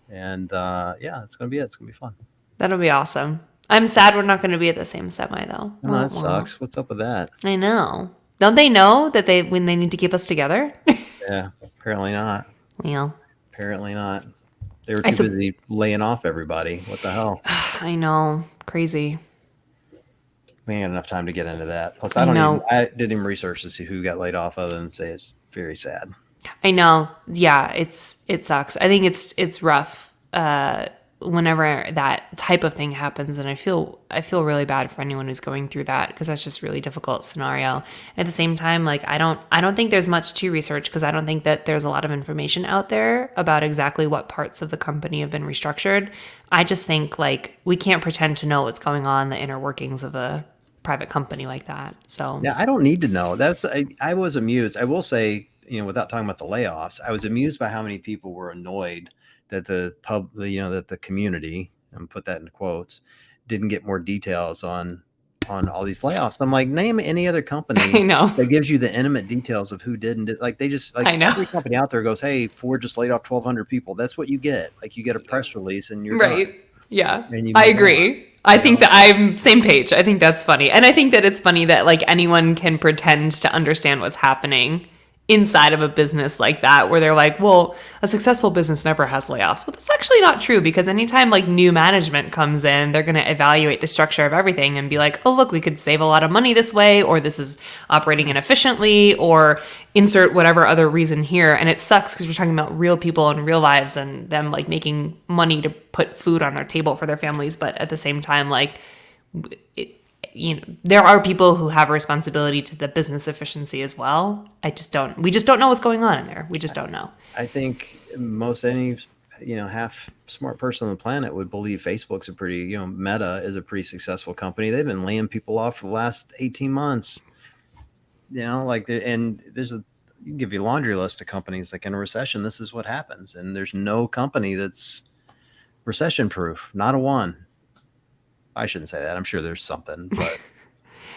and yeah, it's gonna be it. It's gonna be fun. That'll be awesome. I'm sad we're not going to be at the same semi though. Oh, Wah, that wah. sucks. What's up with that? I know. Don't they know that they when they need to keep us together? Yeah, apparently not. Well, Apparently not. They were I too sup- busy laying off everybody. What the hell? I know. Crazy. We ain't got enough time to get into that. Plus, I know. I didn't even research to see who got laid off other than say it's very sad. I know. Yeah, it sucks. I think it's rough whenever that type of thing happens, and I feel really bad for anyone who's going through that because that's just really difficult scenario. At the same time, like I don't think there's much to research because I don't think that there's a lot of information out there about exactly what parts of the company have been restructured. I just think like we can't pretend to know what's going on in the inner workings of a private company like that. So, Yeah, I don't need to know. I was amused. I will say, without talking about the layoffs, I was amused by how many people were annoyed that that the community, and put that in quotes, didn't get more details on all these layoffs. I'm like, name any other I company know. that gives you the intimate details of who did and did. Like they just I like know. every company out there goes, hey, Ford just laid off 1,200 people. That's what you get. Like you get a press release and you're done, Right. Yeah. and you I move on. agree. I think that I'm same page. I think that's funny. And I think that it's funny that like anyone can pretend to understand what's happening inside of a business like that where they're like, "Well, a successful business never has layoffs." But that's actually not true because anytime like new management comes in, they're going to evaluate the structure of everything and be like, "Oh, look, we could save a lot of money this way or this is operating inefficiently or insert whatever other reason here." And it sucks because we're talking about real people and real lives and them like making money to put food on their table for their families, but at the same time like it, there are people who have a responsibility to the business efficiency as well. We just don't know what's going on in there. We just don't know. I think most any half smart person on the planet would believe Facebook's a pretty Meta is a pretty successful company. They've been laying people off for the last 18 months. And there's a you can give you a laundry list of companies like in a recession. This is what happens, and there's no company that's recession proof. Not a one. I shouldn't say that. I'm sure there's something,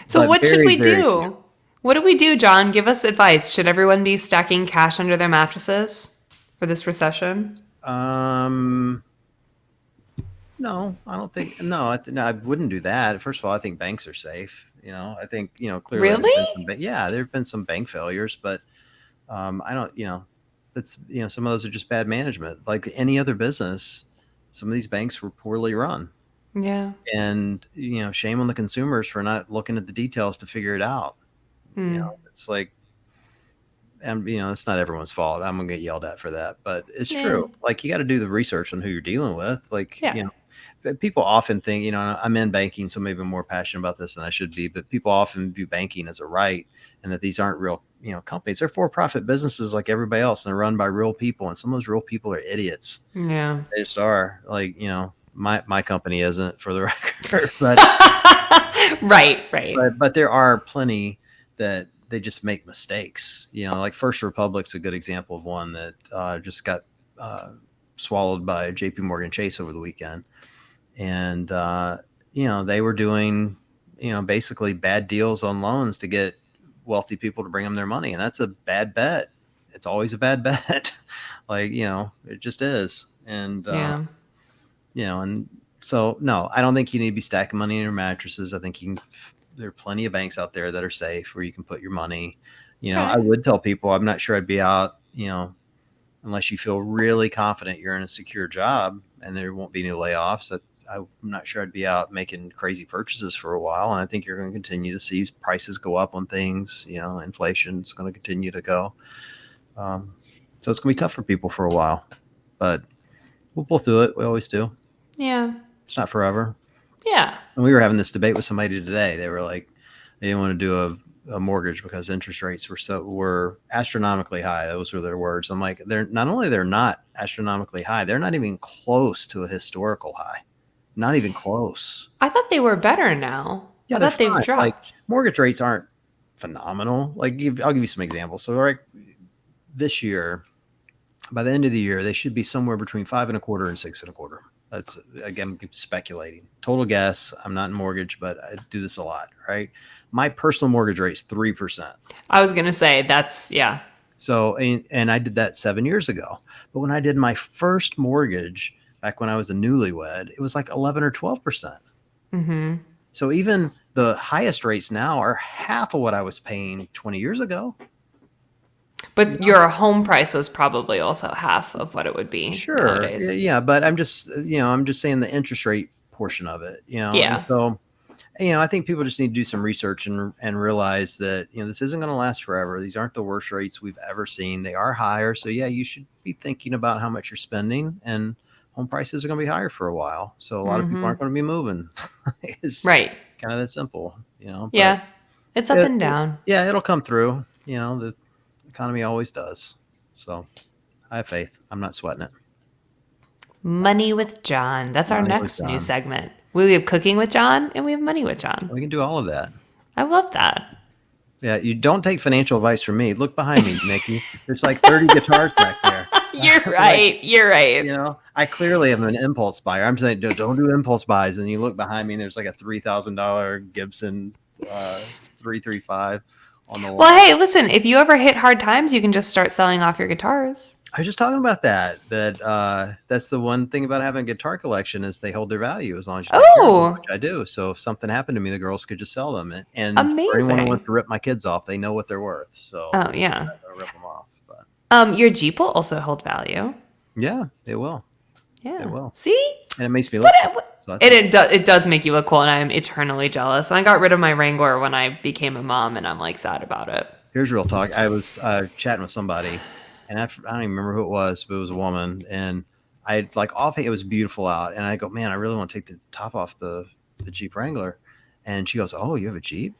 So but what should very we very few. do? What do we do, John? Give us advice. Should everyone be stacking cash under their mattresses for this recession? Um, No, I don't think. No, no, I wouldn't do that. First of all, I think banks are safe. I think clearly Really? yeah, there have been some bank failures, but I don't. That's some of those are just bad management. Like any other business, some of these banks were poorly run, Yeah. and shame on the consumers for not looking at the details to figure it out. Hmm. It's like, and it's not everyone's fault. I'm gonna get yelled at for that, but it's Yeah. true. Like you got to do the research on who you're dealing with. Like Yeah. but people often think, I'm in banking, so maybe I'm more passionate about this than I should be. But people often view banking as a right, and that these aren't real, companies. They're for-profit businesses like everybody else, and they're run by real people. And some of those real people are idiots. Yeah. They just are. Like, my company isn't, for the record, but Right. Right. but there are plenty that they just make mistakes. Like First Republic's a good example of one that just got swallowed by J.P. Morgan Chase over the weekend, and they were doing basically bad deals on loans to get wealthy people to bring them their money, and that's a bad bet. It's always a bad bet. Like it just is. And Yeah. and so no, I don't think you need to be stacking money in your mattresses. I think there are plenty of banks out there that are safe where you can put your money. I Okay. would tell people I'm not sure I'd be out unless you feel really confident you're in a secure job and there won't be any layoffs. I'm not sure I'd be out making crazy purchases for a while. And I think you're going to continue to see prices go up on things. Inflation is going to continue to go. So it's going to be tough for people for a while, but we'll pull through it. We always do. Yeah. It's not forever. Yeah. And we were having this debate with somebody today. They were like, They didn't want to do a mortgage because interest rates were astronomically high. Those were their words. I'm like, they're not astronomically high. They're not even close to a historical high. Not even close. I thought they were better now. Yeah, I they're thought they've fine. Like dropped. mortgage rates aren't phenomenal. I'll give you some examples. So, like this year, by the end of the year, they should be somewhere between 5.25 and 6.25. That's again speculating. Total guess. I'm not in mortgage, but I do this a lot. Right. My personal mortgage rate is 3%. I was going to say that's, yeah. So, and I did that 7 years ago. But when I did my first mortgage back when I was a newlywed, it was like 11 or 12%. Mm-hmm. So even the highest rates now are half of what I was paying 20 years ago. But your home price was probably also half of what it would be Sure. nowadays. Yeah. But I'm just saying the interest rate portion of it, and Yeah. so, I think people just need to do some research and realize that, this isn't going to last forever. These aren't the worst rates we've ever seen. They are higher. So yeah, you should be thinking about how much you're spending, and home prices are going to be higher for a while. So a lot of people Mm-hmm. aren't going to be moving. It's Right. kind of that simple, but Yeah. It's up and down. yeah, it'll come through. The economy always does. So I have faith. I'm not sweating it. Money with John. That's our Money with next new John. segment. We have cooking with John and we have money with John. We can do all of that. I love that. Yeah, you don't take financial advice from me. Look behind me, Nikki. There's like 30 guitars back there. You're right. You're right. I clearly am an impulse buyer. I'm saying don't do impulse buys. And you look behind me, and there's like a $3,000 Gibson 335 on the wall. Well, hey, listen, if you ever hit hard times, you can just start selling off your guitars. I was just talking about that. That's the one thing about having a guitar collection is they hold their value as long as you take care of them, which I do. So if something happened to me, the girls could just sell them. And for anyone who Amazing. wants to rip my kids off, they know what they're worth. So Oh, I'm yeah. not gonna rip them off. But Your Jeep will also hold value. yeah, it will. Yeah. It will. See? And it makes me look cool. So It does make you look cool, and I'm eternally jealous. And I got rid of my Wrangler when I became a mom, and I'm like sad about it. Here's real talk. I was chatting with somebody, and I don't even remember who it was, but it was a woman, and I it was beautiful out, and I go, man, I really want to take the top off the Jeep Wrangler, and she goes, oh, you have a Jeep?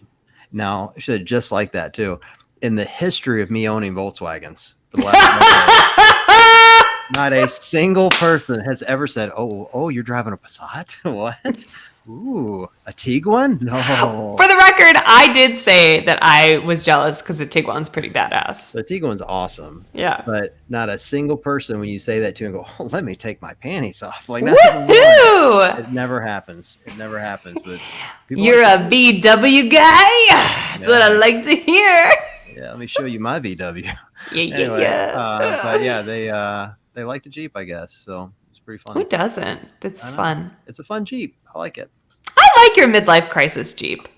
Now she said just like that too. In the history of me owning Volkswagens, for the last decade, not a single person has ever said, oh, you're driving a Passat? What? Ooh, a Tiguan? No. For the record, I did say that I was jealous because the Tiguan's pretty badass. The Tiguan's awesome. Yeah. But not a single person, when you say that to and go, oh, let me take my panties off. Like, woohoo! It never happens. It never happens. But you're a VW guy? That's what I like to hear. Yeah, let me show you my VW. Yeah, Anyway, yeah. but yeah, they like the Jeep, I guess. So it's pretty fun. Who doesn't? It's fun. It's a fun Jeep. I like it. I like your midlife crisis Jeep.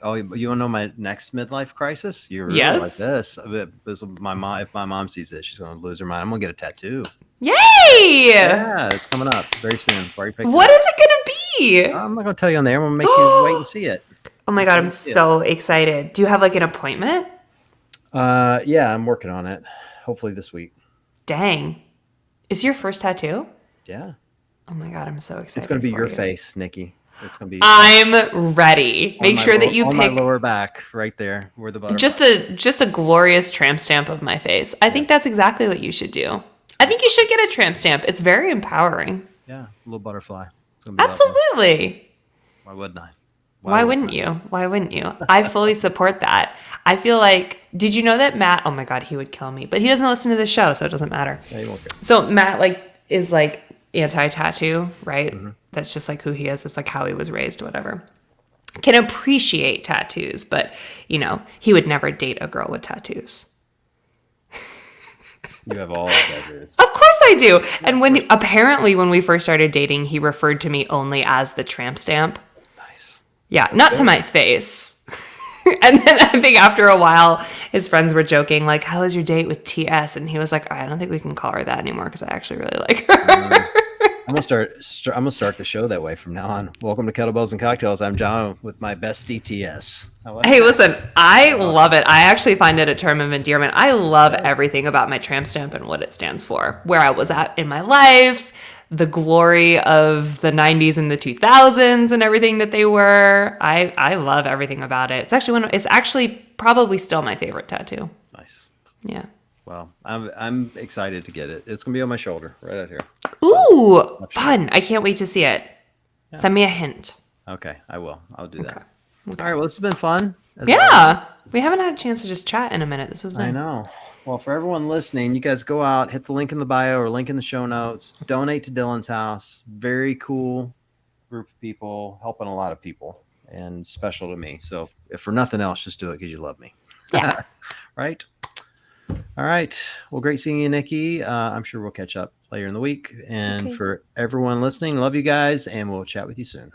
Oh, you want to know my next midlife crisis? You really like this. This my mom. If my mom sees this, she's going to lose her mind. I'm going to get a tattoo. Yay! Yeah, it's coming up very soon. What is it going to be? I'm not going to tell you on there. I'm going to make you wait and see it. Oh my God, I'm so excited. Do you have like an appointment? Yeah, I'm working on it. Hopefully this week. Dang. Is your first tattoo? Yeah. Oh my God, I'm so excited. It's going to be your face, Nikki. It's going to be. I'm ready. Make sure that you pick my lower back right there where the butterfly. Just a glorious tramp stamp of my face. I think that's exactly what you should do. I think you should get a tramp stamp. It's very empowering. Yeah, a little butterfly. Absolutely. Why wouldn't I? Why wouldn't you? Why wouldn't you? I fully support that. I feel like, did you know that Matt, oh my God, he would kill me, but he doesn't listen to the show, so it doesn't matter. Yeah, he won't care. So Matt is anti-tattoo, right? Mm-hmm. That's just like who he is. It's like how he was raised, whatever. Can appreciate tattoos, but he would never date a girl with tattoos. You have all the tattoos. Of course I do. And when we first started dating, he referred to me only as the tramp stamp. Nice. Yeah, not to my face. And then I think after a while, his friends were joking, like, how was your date with TS? And he was like, I don't think we can call her that anymore because I actually really like her. I'm gonna start the show that way from now on. Welcome to Kettlebells and Cocktails. I'm John with my bestie TS. Hey, listen, I love it. I actually find it a term of endearment. I love everything about my tramp stamp and what it stands for, where I was at in my life, the glory of the 90s and the 2000s and everything that they were. I love everything about it. It's actually probably still my favorite tattoo. Nice. Yeah. Well, I'm excited to get it. It's gonna be on my shoulder, right out here. Ooh, fun. I can't wait to see it. Yeah. Send me a hint. Okay, I will. I'll do that. Okay. All right. Well, this has been fun. Yeah. We haven't had a chance to just chat in a minute. This was nice. I know. Well, for everyone listening, you guys go out, hit the link in the bio or link in the show notes, donate to Dylan's house. Very cool group of people, helping a lot of people, and special to me. So if for nothing else, just do it because you love me. Yeah. Right. All right. Well, great seeing you, Nikki. I'm sure we'll catch up later in the week. And Okay. for everyone listening, love you guys, and we'll chat with you soon.